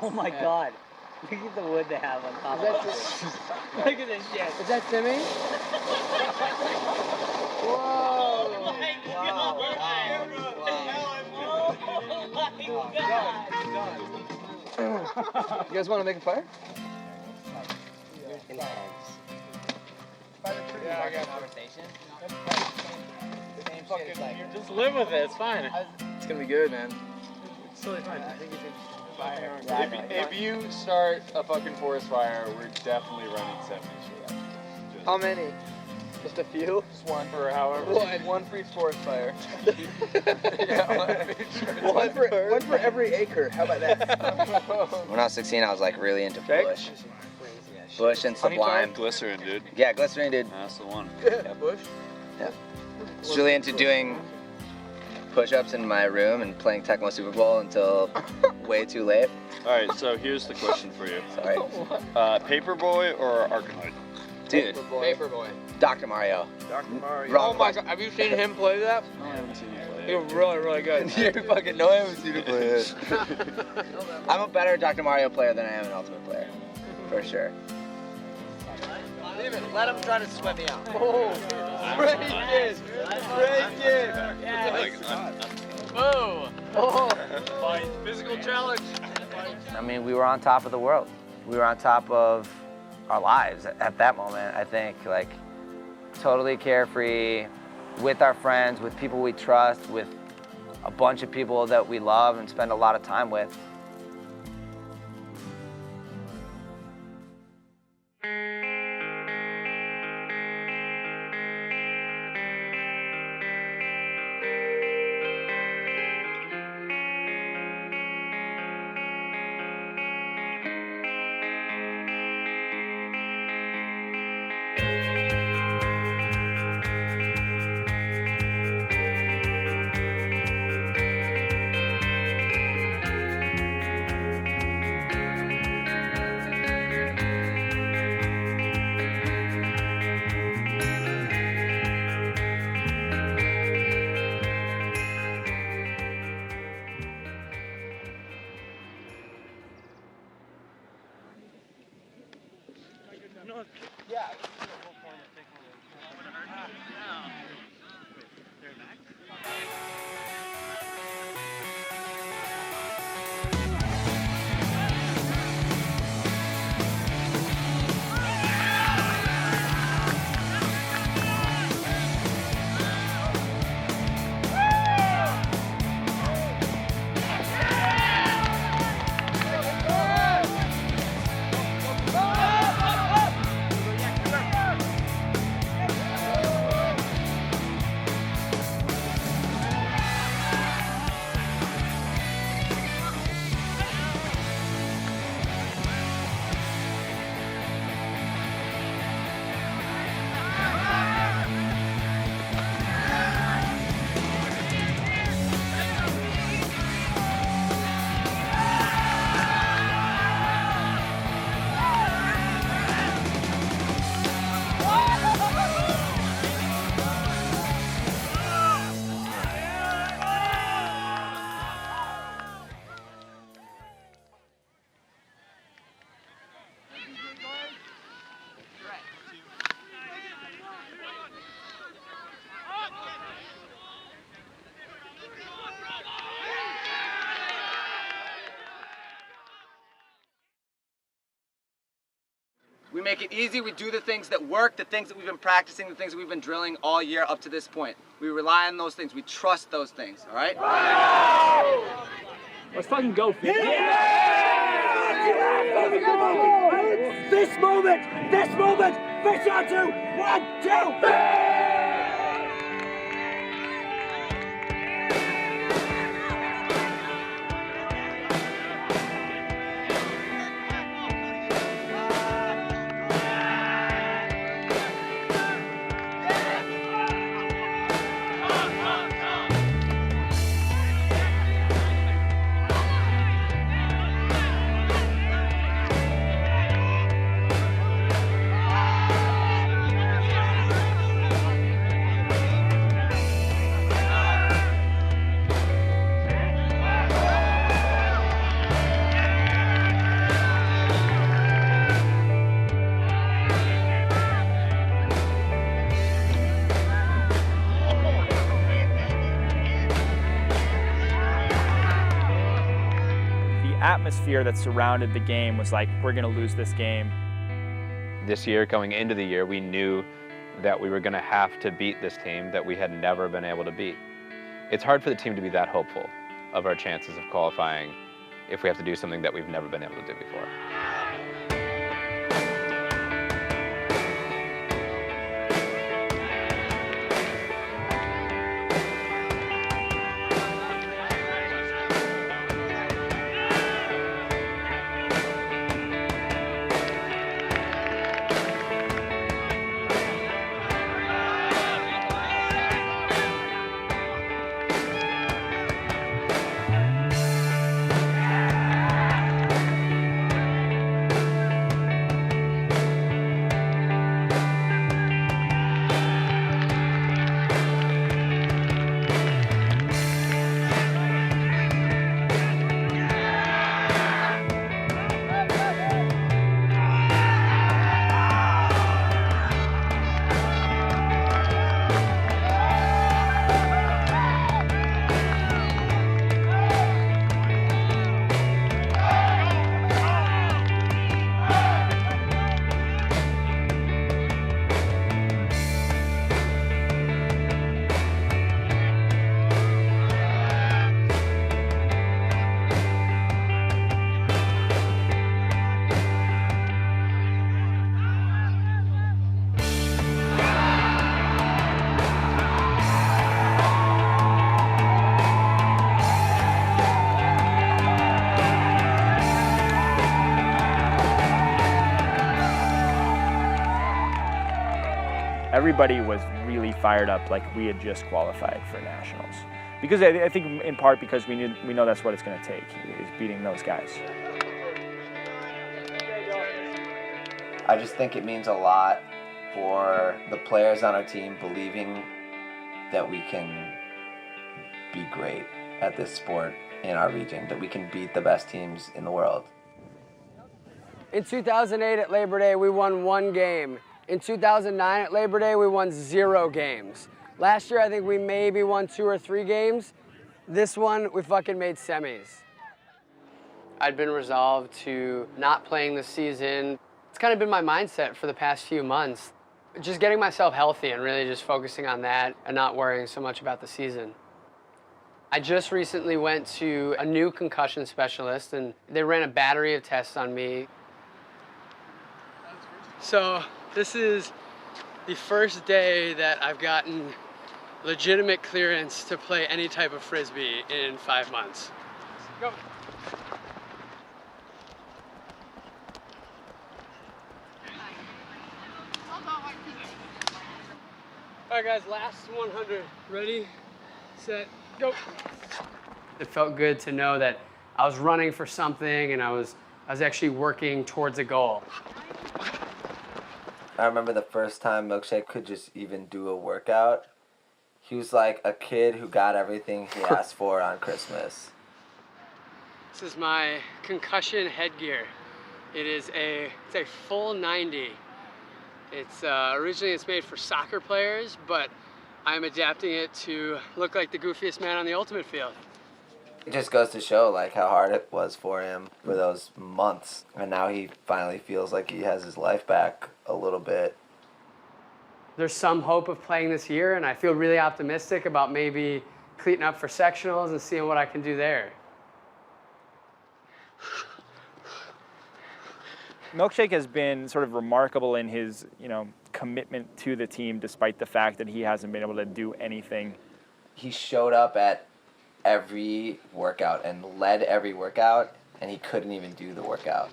Speaker 11: Oh my God. Look at the wood they have on top of it. Look at this shit.
Speaker 5: Is that Timmy? Whoa.
Speaker 11: Oh my God. Oh my God.
Speaker 7: You guys want to make a fire?
Speaker 6: Yeah, I got conversation.
Speaker 17: Just live with it. It's fine.
Speaker 7: It's gonna be good, man.
Speaker 17: It's totally fine. I think it's
Speaker 6: Fire.
Speaker 13: If you start a fucking forest fire, we're definitely running 70s for that.
Speaker 7: How many? Just a few?
Speaker 17: Just one for however.
Speaker 7: One for each forest fire. one for every acre. How about that?
Speaker 6: When I was 16, I was like really into Bush. Bush and Sublime.
Speaker 13: Glycerin, dude.
Speaker 6: Yeah, Glycerin, dude.
Speaker 13: That's the one.
Speaker 7: Yeah, Bush.
Speaker 6: Yeah. I was really into doing push-ups in my room and playing Tecmo Super Bowl until way too late.
Speaker 13: All right, so here's the question for you.
Speaker 6: Sorry.
Speaker 13: Paperboy or Arkanoid?
Speaker 6: Dude.
Speaker 7: Paperboy.
Speaker 6: Dr. Mario.
Speaker 7: Dr. Mario.
Speaker 6: Wrong
Speaker 7: Oh my god, have you seen him play that?
Speaker 13: I haven't seen you play.
Speaker 7: He was really, really good.
Speaker 6: You fucking know I haven't seen him play it. I'm a better Dr. Mario player than I am an Ultimate player. For sure.
Speaker 11: Leave it. Let him try to sweat me out.
Speaker 7: Oh, break it. Break it.
Speaker 11: Whoa.
Speaker 7: Oh.
Speaker 17: Fight. Physical challenge.
Speaker 1: I mean, we were on top of the world. We were on top of our lives at that moment, I think. Like, totally carefree, with our friends, with people we trust, with a bunch of people that we love and spend a lot of time with.
Speaker 6: We make it easy, we do the things that work, the things that we've been practicing, the things that we've been drilling all year up to this point. We rely on those things, we trust those things, all right?
Speaker 17: Let's fucking go, Phil.
Speaker 11: This moment, fish on two, 1, 2.
Speaker 8: Atmosphere that surrounded the game was like, we're going to lose this game.
Speaker 18: This year, going into the year, we knew that we were going to have to beat this team that we had never been able to beat. It's hard for the team to be that hopeful of our chances of qualifying if we have to do something that we've never been able to do before.
Speaker 8: everybody was really fired up like we had just qualified for nationals. Because I think in part because we know that's what it's going to take, is beating those guys.
Speaker 1: I just think it means a lot for the players on our team believing that we can be great at this sport in our region, that we can beat the best teams in the world.
Speaker 5: In 2008 at Labor Day, we won 1 game. In 2009 at Labor Day, we won 0 games. Last year, I think we maybe won 2 or 3 games. This one, we fucking made semis. I'd been resolved to not playing this season. It's kind of been my mindset for the past few months. Just getting myself healthy and really just focusing on that and not worrying so much about the season. I just recently went to a new concussion specialist and they ran a battery of tests on me. So this is the first day that I've gotten legitimate clearance to play any type of Frisbee in 5 months. Go. All right, guys, last 100. Ready, set, go. It felt good to know that I was running for something and I was actually working towards a goal.
Speaker 1: I remember the first time Milkshake could just even do a workout. He was like a kid who got everything he asked for on Christmas.
Speaker 5: This is my concussion headgear. It's a full 90. It's originally it's made for soccer players, but I'm adapting it to look like the goofiest man on the ultimate field.
Speaker 1: It just goes to show like how hard it was for him for those months, and now he finally feels like he has his life back a little bit.
Speaker 5: There's some hope of playing this year, and I feel really optimistic about maybe cleating up for sectionals and seeing what I can do there.
Speaker 8: Milkshake has been sort of remarkable in his, commitment to the team, despite the fact that he hasn't been able to do anything.
Speaker 1: He showed up at every workout and led every workout, and he couldn't even do the workout.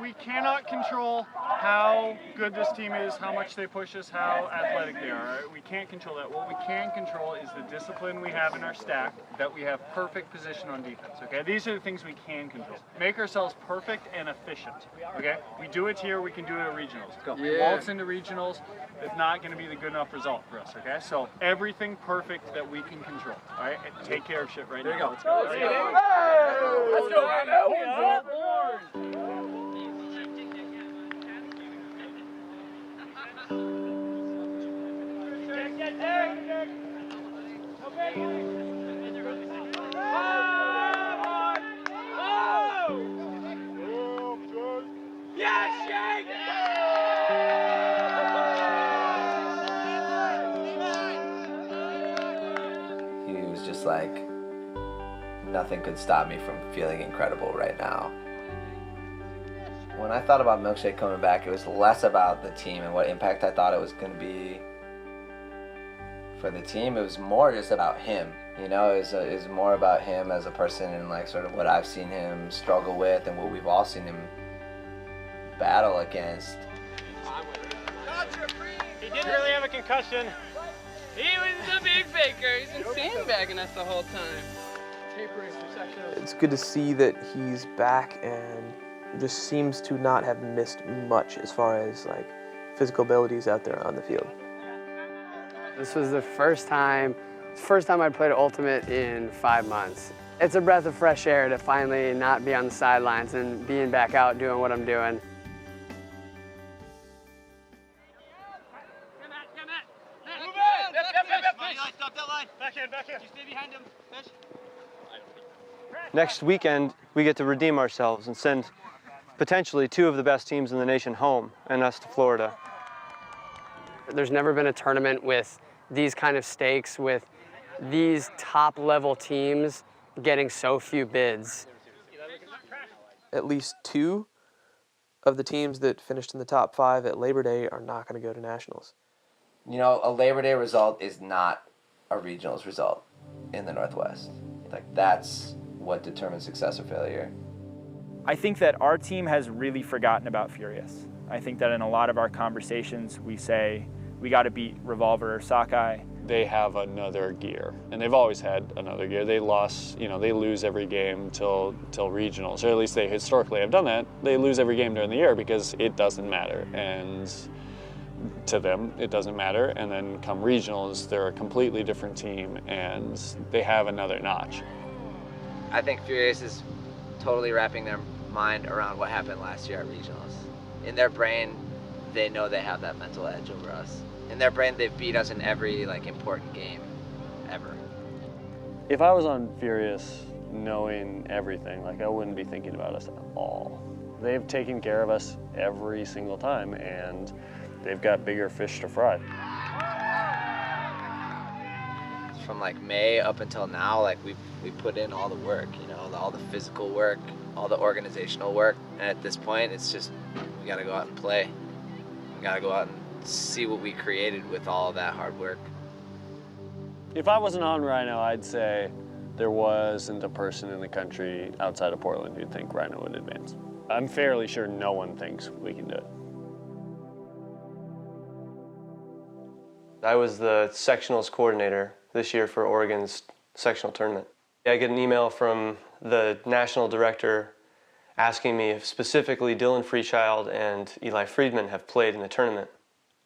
Speaker 3: We cannot control how good this team is, how much they push us, how athletic they are. Right? We can't control that. What we can control is the discipline we have in our stack, that we have perfect position on defense. Okay, these are the things we can control. Make ourselves perfect and efficient. Okay, we do it here, we can do it at regionals. Go.
Speaker 5: Yeah.
Speaker 3: Waltz into regionals, it's not going to be the good enough result for us. Okay, so everything perfect that we can control. All right, and take care of shit right now.
Speaker 5: There you go.
Speaker 3: Let's go.
Speaker 5: Let's go. Let's go.
Speaker 1: He was just like, nothing could stop me from feeling incredible right now. When I thought about Milkshake coming back, it was less about the team and what impact I thought it was going to be for the team. It was more just about him. It was more about him as a person and like sort of what I've seen him struggle with and what we've all seen him battle against.
Speaker 5: He didn't really have a concussion. He was a big faker. He's been sandbagging us the whole time. Tapering for sectionals.
Speaker 7: It's good to see that he's back and just seems to not have missed much as far as like physical abilities out there on the field.
Speaker 5: This was the first time I'd played Ultimate in 5 months. It's a breath of fresh air to finally not be on the sidelines and being back out doing what I'm doing.
Speaker 4: Next weekend, we get to redeem ourselves and send potentially 2 of the best teams in the nation home, and us to Florida.
Speaker 5: There's never been a tournament with these kind of stakes, with these top-level teams getting so few bids.
Speaker 7: At least 2 of the teams that finished in the top 5 at Labor Day are not going to go to nationals.
Speaker 1: You know, a Labor Day result is not a regionals result in the Northwest. Like, that's what determines success or failure.
Speaker 8: I think that our team has really forgotten about Furious. I think that in a lot of our conversations, we say, we got to beat Revolver or Sockeye.
Speaker 13: They have another gear, and they've always had another gear. They they lose every game till regionals, or at least they historically have done that. They lose every game during the year because it doesn't matter, and to them it doesn't matter. And then come regionals, they're a completely different team, and they have another notch.
Speaker 1: I think Furious is totally wrapping their mind around what happened last year at regionals. In their brain, they know they have that mental edge over us. In their brain, they've beat us in every important game ever.
Speaker 4: If I was on Furious knowing everything, I wouldn't be thinking about us at all. They've taken care of us every single time, and they've got bigger fish to fry.
Speaker 1: From May up until now, we put in all the work, all the physical work, all the organizational work. And at this point, it's just, we gotta go out and play. We gotta go out and see what we created with all of that hard work.
Speaker 4: If I wasn't on Rhino, I'd say there wasn't a person in the country outside of Portland who'd think Rhino would advance. I'm fairly sure no one thinks we can do it. I was the sectionals coordinator this year for Oregon's sectional tournament. I get an email from the national director asking me if specifically Dylan Freechild and Eli Friedman have played in the tournament.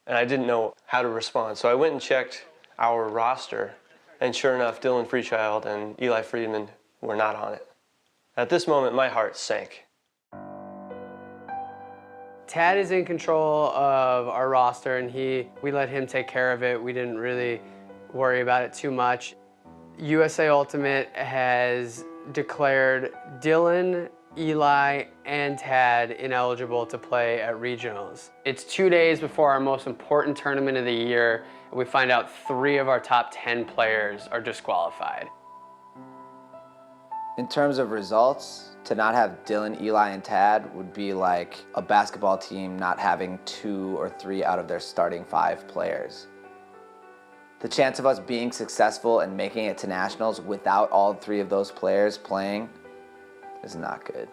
Speaker 4: And I didn't know how to respond, so I went and checked our roster, and sure enough, Dylan Freechild and Eli Friedman were not on it. At this moment, my heart sank.
Speaker 5: Tad is in control of our roster, and we let him take care of it. We didn't really worry about it too much. USA Ultimate has declared Dylan, Eli, and Tad ineligible to play at regionals. It's 2 days before our most important tournament of the year, and we find out 3 of our top 10 players are disqualified.
Speaker 1: In terms of results, to not have Dylan, Eli, and Tad would be like a basketball team not having 2 or 3 out of their starting 5 players. The chance of us being successful and making it to nationals without all 3 of those players playing is not good.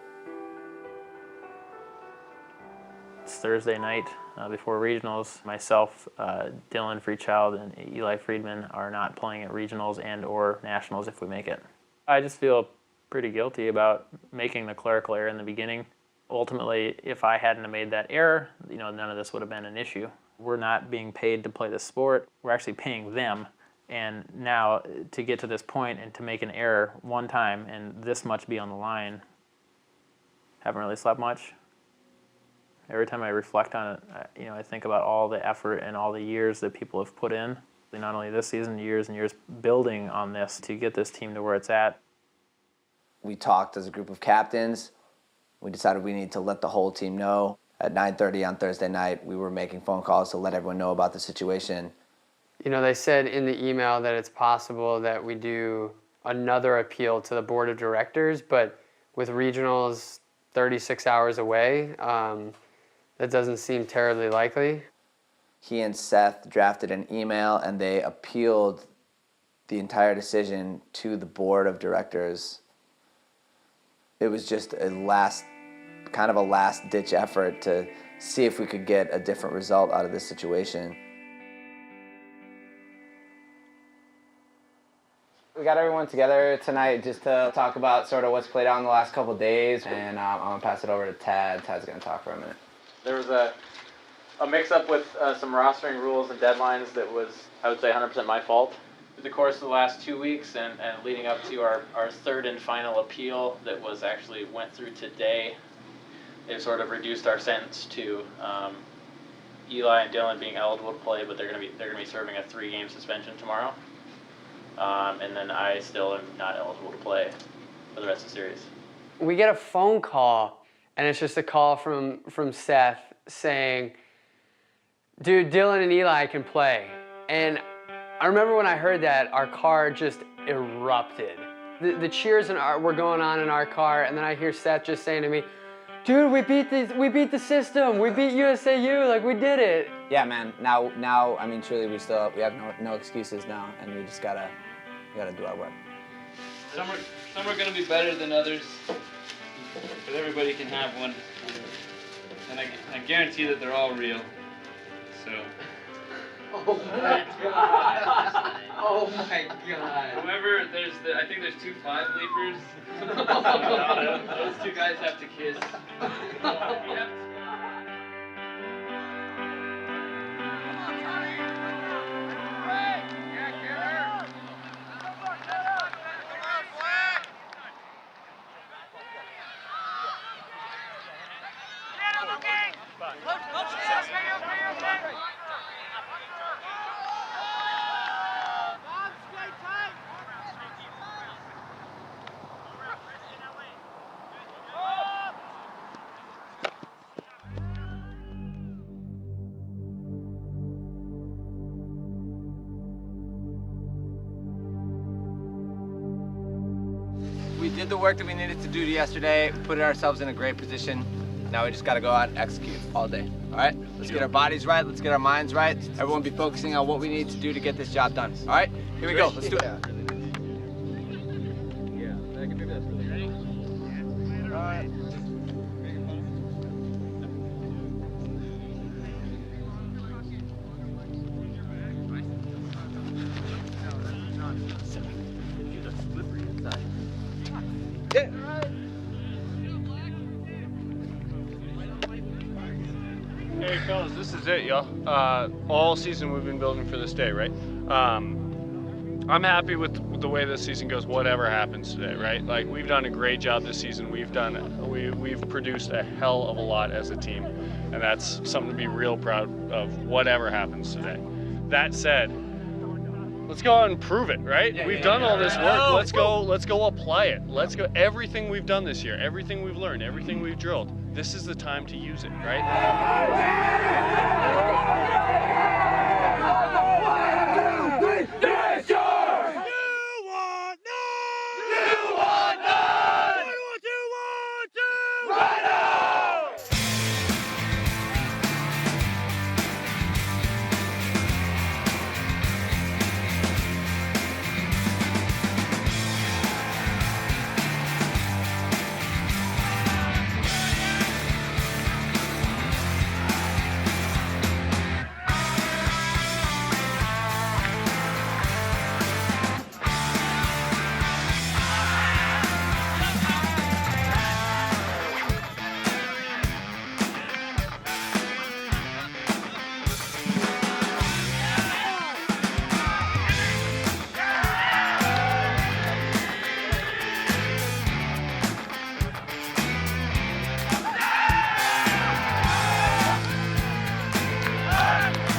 Speaker 9: It's Thursday night before regionals. Myself, Dylan Freechild, and Eli Friedman are not playing at regionals and or nationals if we make it. I just feel pretty guilty about making the clerical error in the beginning. Ultimately, if I hadn't have made that error, none of this would have been an issue. We're not being paid to play the sport. We're actually paying them. And now to get to this point and to make an error one time and this much be on the line, haven't really slept much. Every time I reflect on it, I think about all the effort and all the years that people have put in. Not only this season, years and years building on this to get this team to where it's at.
Speaker 1: We talked as a group of captains. We decided we need to let the whole team know. At 9:30 on Thursday night, we were making phone calls to let everyone know about the situation.
Speaker 5: They said in the email that it's possible that we do another appeal to the board of directors, but with regionals 36 hours away, that doesn't seem terribly likely.
Speaker 1: He and Seth drafted an email, and they appealed the entire decision to the board of directors. It was just a last-ditch effort to see if we could get a different result out of this situation. We got everyone together tonight just to talk about sort of what's played out in the last couple of days, and I'm going to pass it over to Tad. Tad's going to talk for a minute.
Speaker 9: There was a mix-up with some rostering rules and deadlines that was, I would say, 100% my fault. Through the course of the last 2 weeks and leading up to our third and final appeal that was actually went through today, they've sort of reduced our sentence to Eli and Dylan being eligible to play, but they're going to be serving a 3-game suspension tomorrow. And then I still am not eligible to play for the rest of the series.
Speaker 5: We get a phone call, and it's just a call from Seth saying, Dude, Dylan and Eli can play. And I remember when I heard that, our car just erupted. The cheers were going on in our car, and then I hear Seth just saying to me, dude, we beat the system. We beat USAU, like we did it.
Speaker 1: Yeah, man. Now, I mean, truly, we have no excuses now, and we just gotta do our work.
Speaker 17: Some are gonna be better than others, but everybody can have one. And I guarantee that they're all real. So.
Speaker 11: Oh my God! Oh my God!
Speaker 17: Whoever, I think there's 2 5-leapers. Those 2 guys have to kiss.
Speaker 6: We did the work that we needed to do yesterday, put ourselves in a great position. Now we just gotta go out and execute all day. All right? Let's get our bodies right, let's get our minds right. Everyone be focusing on what we need to do to get this job done. All right? Here we go, let's do it.
Speaker 17: Yeah, I can do this. Ready? All right.
Speaker 3: Hey fellas, this is it, y'all. All season we've been building for this day, right? I'm happy with the way this season goes, whatever happens today, right? Like, we've done a great job this season. We've produced a hell of a lot as a team, and that's something to be real proud of, whatever happens today. That said, let's go out and prove it, right? We've done all this work. Let's go apply it. Let's go, everything we've done this year, everything we've learned, everything we've drilled, this is the time to use it, right?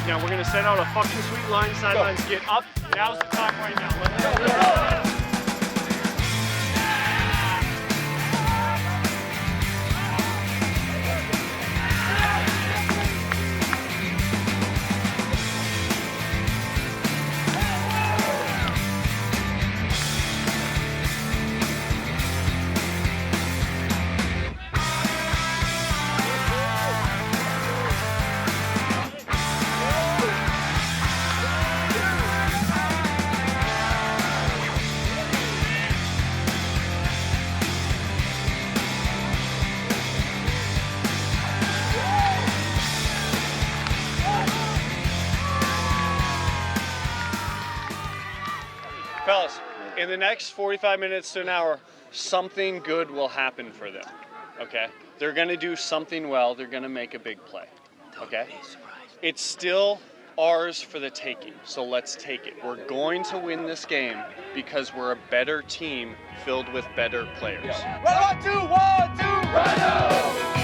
Speaker 3: Now we're gonna send out a fucking sweet line, sidelines, get up. Now's the time right now. Let's go. Fellas, in the next 45 minutes to an hour, something good will happen for them, okay? They're gonna do something well, they're gonna make a big play, okay? It's still ours for the taking, so let's take it. We're going to win this game because we're a better team filled with better players.
Speaker 6: 1, 2, 1, 2, Rhino!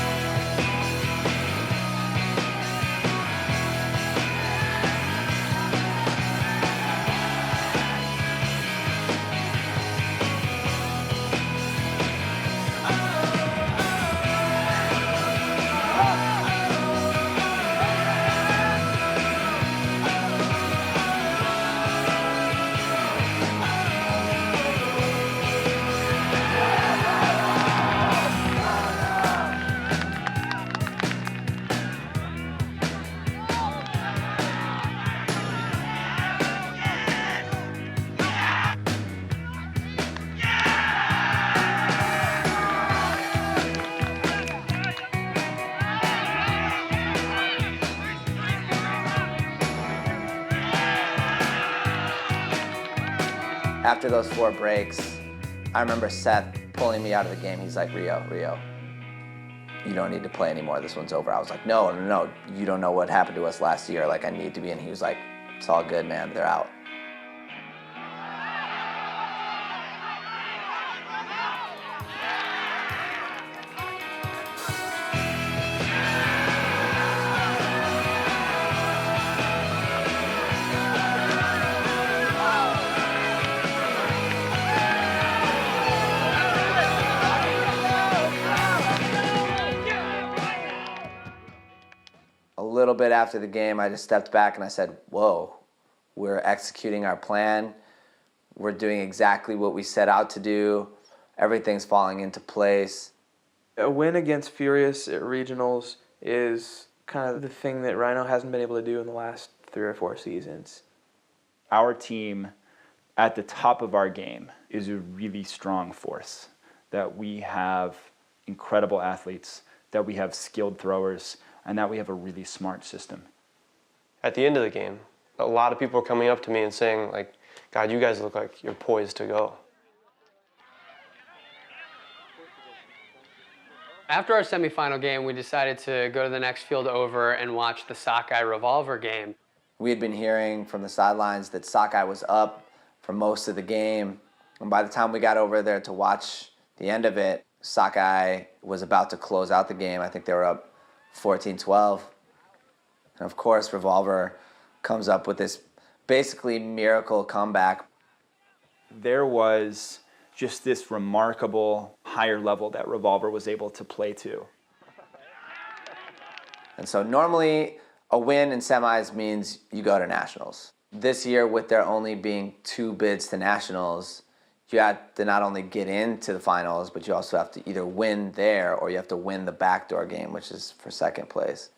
Speaker 1: After those 4 breaks, I remember Seth pulling me out of the game. He's like, Rio, you don't need to play anymore. This one's over. I was like, no. You don't know what happened to us last year. Like, I need to be. And he was like, it's all good, man. They're out. A little bit after the game, I just stepped back and I said, whoa, we're executing our plan. We're doing exactly what we set out to do. Everything's falling into place.
Speaker 7: A win against Furious at regionals is kind of the thing that Rhino hasn't been able to do in the last 3 or 4 seasons.
Speaker 8: Our team at the top of our game is a really strong force, that we have incredible athletes, that we have skilled throwers, and that we have a really smart system.
Speaker 4: At the end of the game, a lot of people are coming up to me and saying, like, God, you guys look like you're poised to go.
Speaker 5: After our semifinal game, we decided to go to the next field over and watch the Sockeye Revolver game.
Speaker 1: We had been hearing from the sidelines that Sockeye was up for most of the game. And by the time we got over there to watch the end of it, Sockeye was about to close out the game. I think they were up 14-12. And of course, Revolver comes up with this basically miracle comeback.
Speaker 8: There was just this remarkable higher level that Revolver was able to play to.
Speaker 1: And so normally a win in semis means you go to nationals. This year, with there only being 2 bids to nationals, you have to not only get into the finals, but you also have to either win there or you have to win the backdoor game, which is for 2nd place.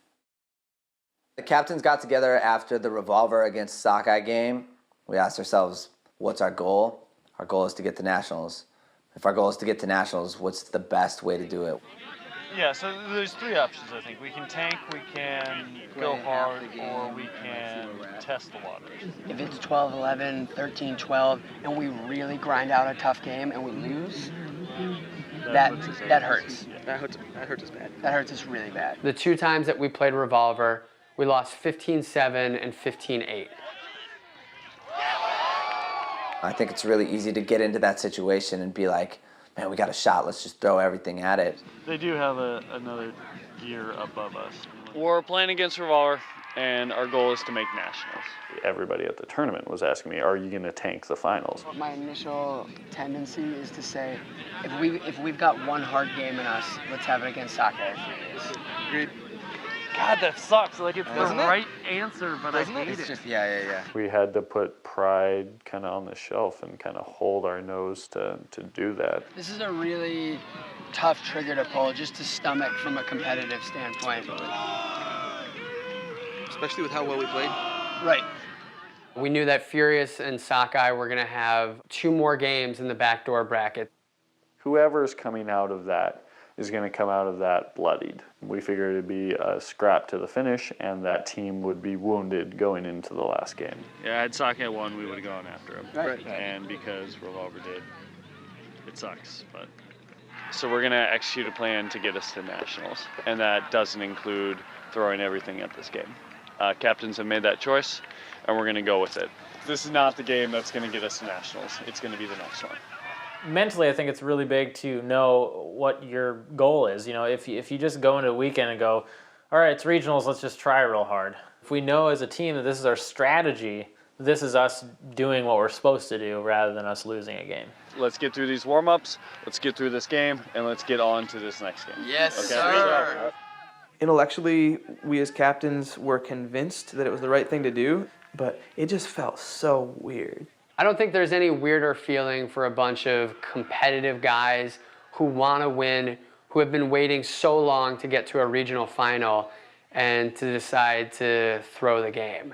Speaker 1: The captains got together after the Revolver against Sockeye game. We asked ourselves, what's our goal? Our goal is to get to nationals. If our goal is to get to nationals, what's the best way to do it?
Speaker 3: Yeah, so there's 3 options, I think. We can tank, we can go hard, or we can test the waters.
Speaker 5: If it's 12-11, 13-12, and we really grind out a tough game and we lose, that hurts.
Speaker 7: That hurts us bad.
Speaker 5: That hurts us really bad. The 2 times that we played Revolver, we lost 15-7 and 15-8.
Speaker 1: I think it's really easy to get into that situation and be like, man, we got a shot, let's just throw everything at it.
Speaker 3: They do have another year above us. We're playing against Revolver, and our goal is to make nationals.
Speaker 13: Everybody at the tournament was asking me, are you going to tank the finals?
Speaker 5: My initial tendency is to say, if we've got one hard game in us, let's have it against Sockeye Furious.
Speaker 7: Agreed.
Speaker 3: God, that sucks. Like, it's
Speaker 7: Doesn't
Speaker 3: the
Speaker 7: it?
Speaker 3: right answer, but
Speaker 7: Doesn't
Speaker 3: I
Speaker 7: it?
Speaker 3: hate
Speaker 7: It's
Speaker 3: it.
Speaker 7: just, yeah.
Speaker 13: We had to put pride kind of on the shelf and kind of hold our nose to do that.
Speaker 5: This is a really tough trigger to pull, just to stomach from a competitive standpoint.
Speaker 7: Especially with how well we played.
Speaker 5: Right. We knew that Furious and Sockeye were going to have 2 more games in the backdoor bracket.
Speaker 13: Whoever's coming out of that is going to come out of that bloodied. We figured it'd be a scrap to the finish, and that team would be wounded going into the last game.
Speaker 3: Yeah, had Sockeye won, we would have gone after him.
Speaker 5: Right.
Speaker 3: And because Revolver did, it sucks. But so we're going to execute a plan to get us to nationals, and that doesn't include throwing everything at this game. Captains have made that choice, and we're going to go with it. This is not the game that's going to get us to nationals. It's going to be the next one.
Speaker 9: Mentally, I think it's really big to know what your goal is. You know, if you just go into a weekend and go, all right, it's regionals, let's just try real hard. If we know as a team that this is our strategy, this is us doing what we're supposed to do rather than us losing a game.
Speaker 3: Let's get through these warm-ups, let's get through this game, and let's get on to this next game.
Speaker 5: Yes,
Speaker 3: Okay?
Speaker 5: sir.
Speaker 7: Intellectually, we as captains were convinced that it was the right thing to do, but it just felt so weird.
Speaker 5: I don't think there's any weirder feeling for a bunch of competitive guys who want to win, who have been waiting so long to get to a regional final and to decide to throw the game.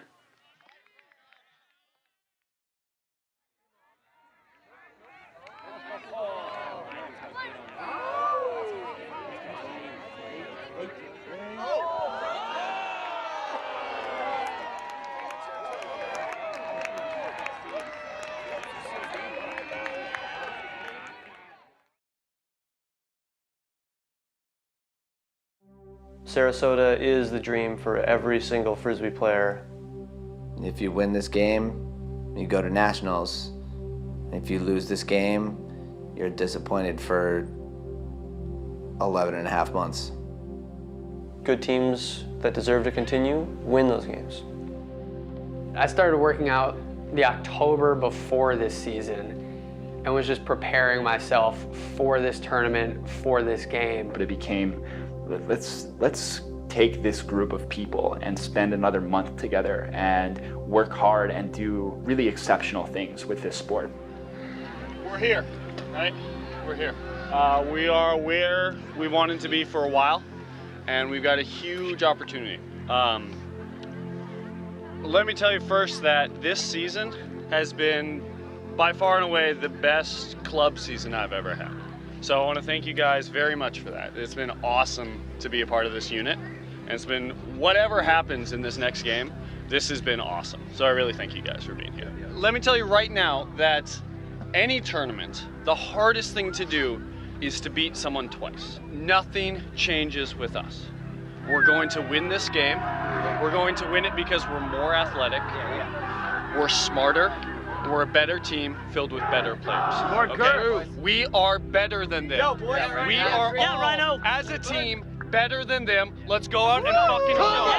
Speaker 4: Sarasota is the dream for every single Frisbee player.
Speaker 1: If you win this game, you go to nationals. If you lose this game, you're disappointed for 11 and a half months.
Speaker 4: Good teams that deserve to continue win those games.
Speaker 5: I started working out the October before this season and was just preparing myself for this tournament, for this game.
Speaker 19: But it became, let's take this group of people and spend another month together and work hard and do really exceptional things with this sport.
Speaker 3: We're here, right? We're here. We are where we wanted to be for a while, and we've got a huge opportunity. Let me tell you first that this season has been by far and away the best club season I've ever had. So I want to thank you guys very much for that. It's been awesome to be a part of this unit, and it's been whatever happens in this next game, this has been awesome. So I really thank you guys for being here. Let me tell you right now that any tournament, the hardest thing to do is to beat someone twice. Nothing changes with us. We're going to win this game. We're going to win it because we're more athletic, we're smarter, and we're a better team filled with better players.
Speaker 2: More girls.
Speaker 3: We are better than them.
Speaker 2: Yo, boys.
Speaker 3: We are all, as a team, better than them. Let's go out and fucking show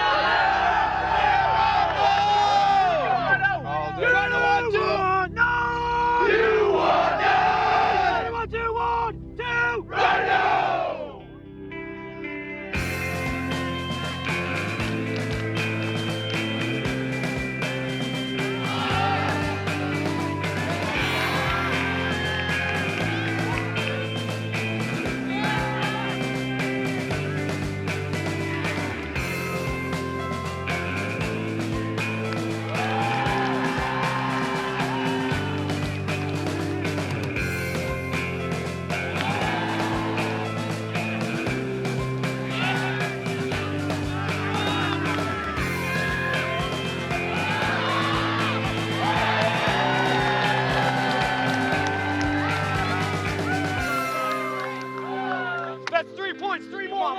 Speaker 3: That's 3 points, 3 more.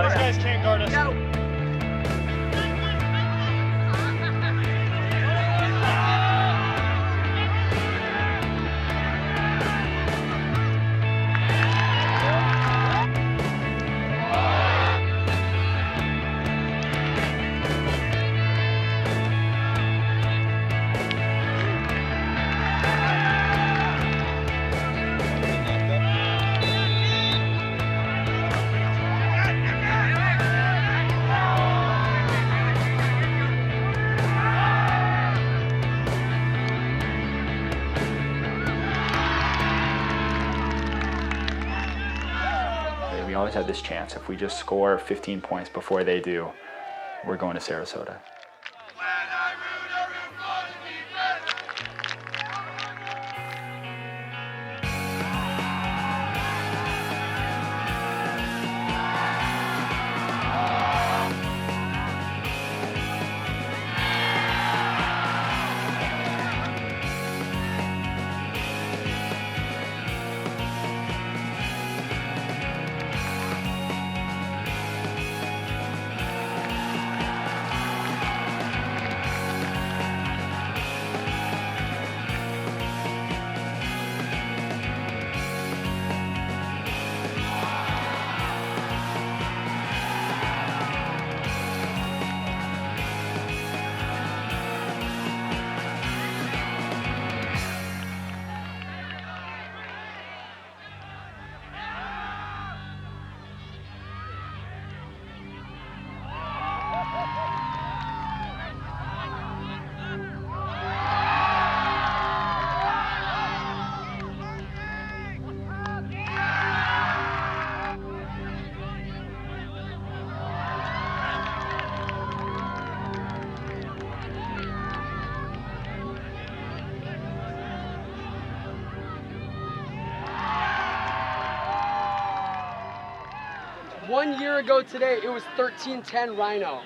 Speaker 3: These guys can't guard us. No.
Speaker 19: We always have this chance. If we just score 15 points before they do, we're going to Sarasota.
Speaker 5: 1 year ago today, it was 13-10 Rhino.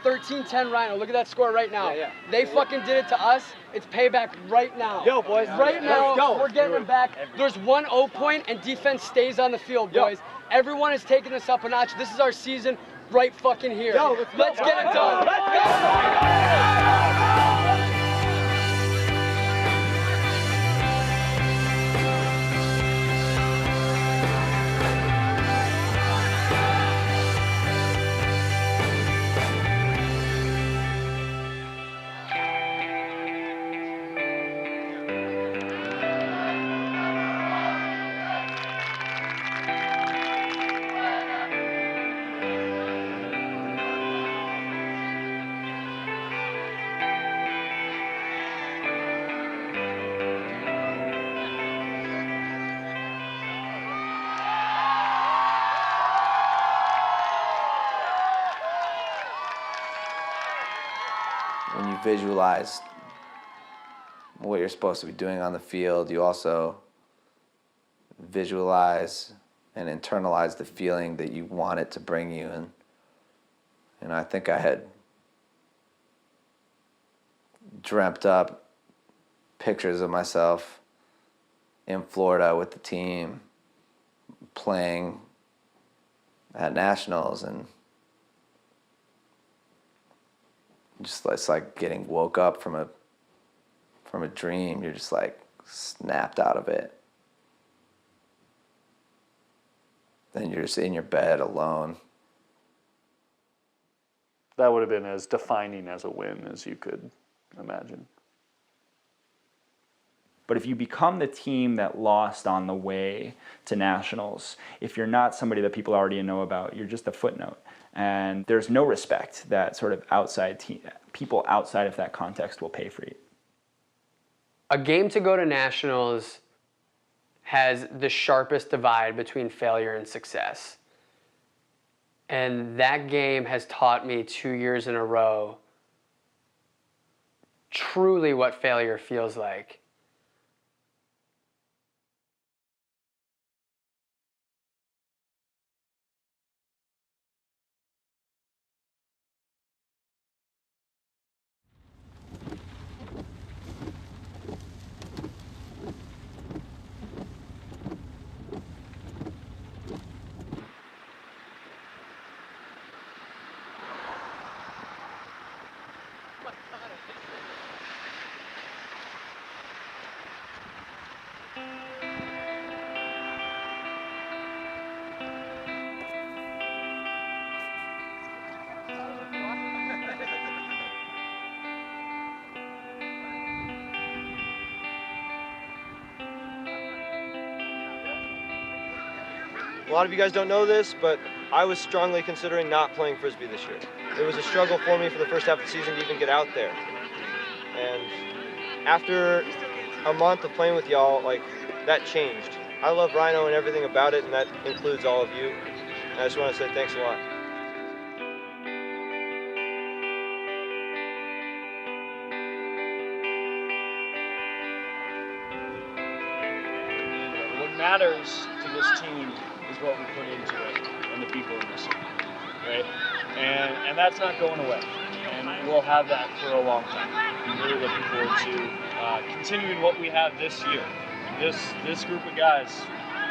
Speaker 5: 13-10 Rhino. Look at that score right now.
Speaker 2: Yeah.
Speaker 5: They fucking did it to us. It's payback right now.
Speaker 2: Yo, boys.
Speaker 5: Right now,
Speaker 2: Let's go.
Speaker 5: we're getting them back. There's 1 0 point, and defense stays on the field, boys. Everyone is taking this up a notch. This is our season right fucking here.
Speaker 2: Yo,
Speaker 5: let's get it done.
Speaker 2: Let's go.
Speaker 1: When you visualize what you're supposed to be doing on the field, you also visualize and internalize the feeling that you want it to bring you. And I think I had dreamt up pictures of myself in Florida with the team playing at nationals, and just it's like getting woke up from a dream. You're just like snapped out of it. Then you're just in your bed alone.
Speaker 13: That would have been as defining as a win as you could imagine.
Speaker 19: But if you become the team that lost on the way to nationals, if you're not somebody that people already know about, you're just a footnote. And there's no respect that sort of people outside of that context will pay for you.
Speaker 5: A game to go to nationals has the sharpest divide between failure and success. And that game has taught me 2 years in a row truly what failure feels like.
Speaker 2: A lot of you guys don't know this, but I was strongly considering not playing Frisbee this year. It was a struggle for me for the first half of the season to even get out there. And after a month of playing with y'all, like, that changed. I love Rhino and everything about it, and that includes all of you. And I just want to say thanks a lot.
Speaker 3: What matters to this team is what we put into it and the people in this team, right? And that's not going away. And we'll have that for a long time. I'm really looking forward to continuing what we have this year. This group of guys,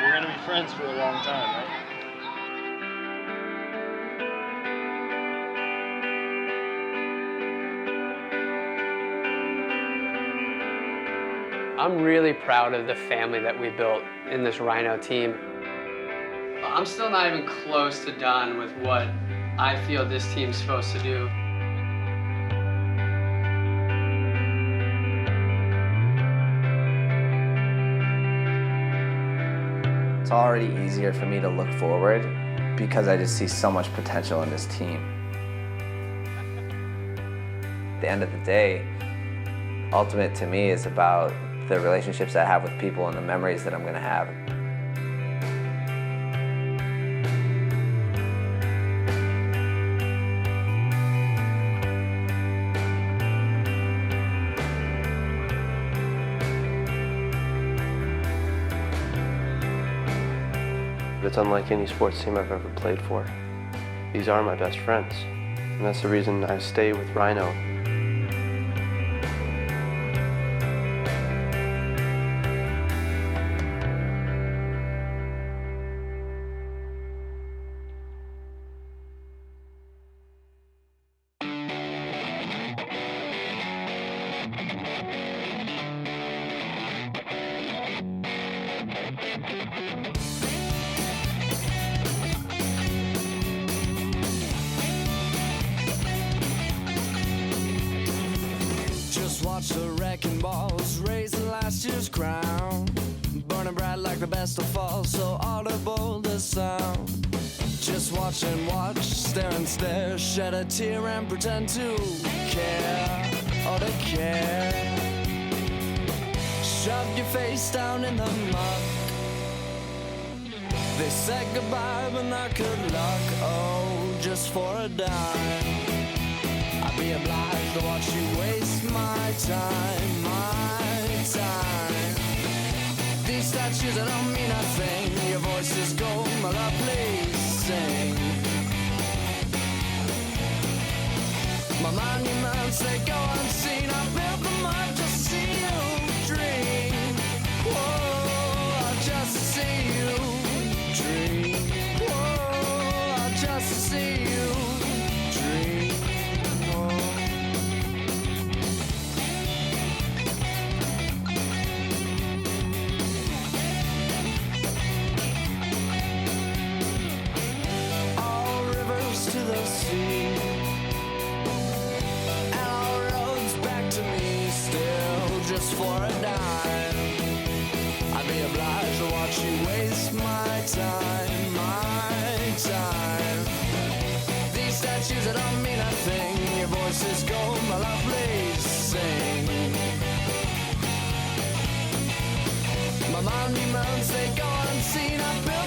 Speaker 3: we're going to be friends for a long time, right?
Speaker 5: I'm really proud of the family that we built in this Rhino team. I'm still not even close to done with what I feel this team's supposed to do.
Speaker 1: It's already easier for me to look forward because I just see so much potential in this team. At the end of the day, ultimate to me is about the relationships I have with people and the memories that I'm going to have.
Speaker 18: The
Speaker 4: it's unlike any sports team I've ever played for. These are my best friends, and that's the reason I stay with Rhino.
Speaker 20: Watch the wrecking balls raising last year's crown, burning bright like the best of fall, so audible the sound. Just watch and watch, stare and stare, shed a tear and pretend to care, or to care. Shove your face down in the muck. They said goodbye but not good luck, oh, just for a dime. I'd be obliged to watch you waste my time, my time. These statues that don't mean a thing. Your voice is gold, my love, please sing. My monuments, they go unseen. I built them up to see you dream. Whoa, I just see you dream. Whoa, I just see you dream. Just for a dime, I'd be obliged to watch you waste my time, my time. These statues that don't mean a thing. Your voice is gold, my love, please sing. My monuments, they go unseen. I built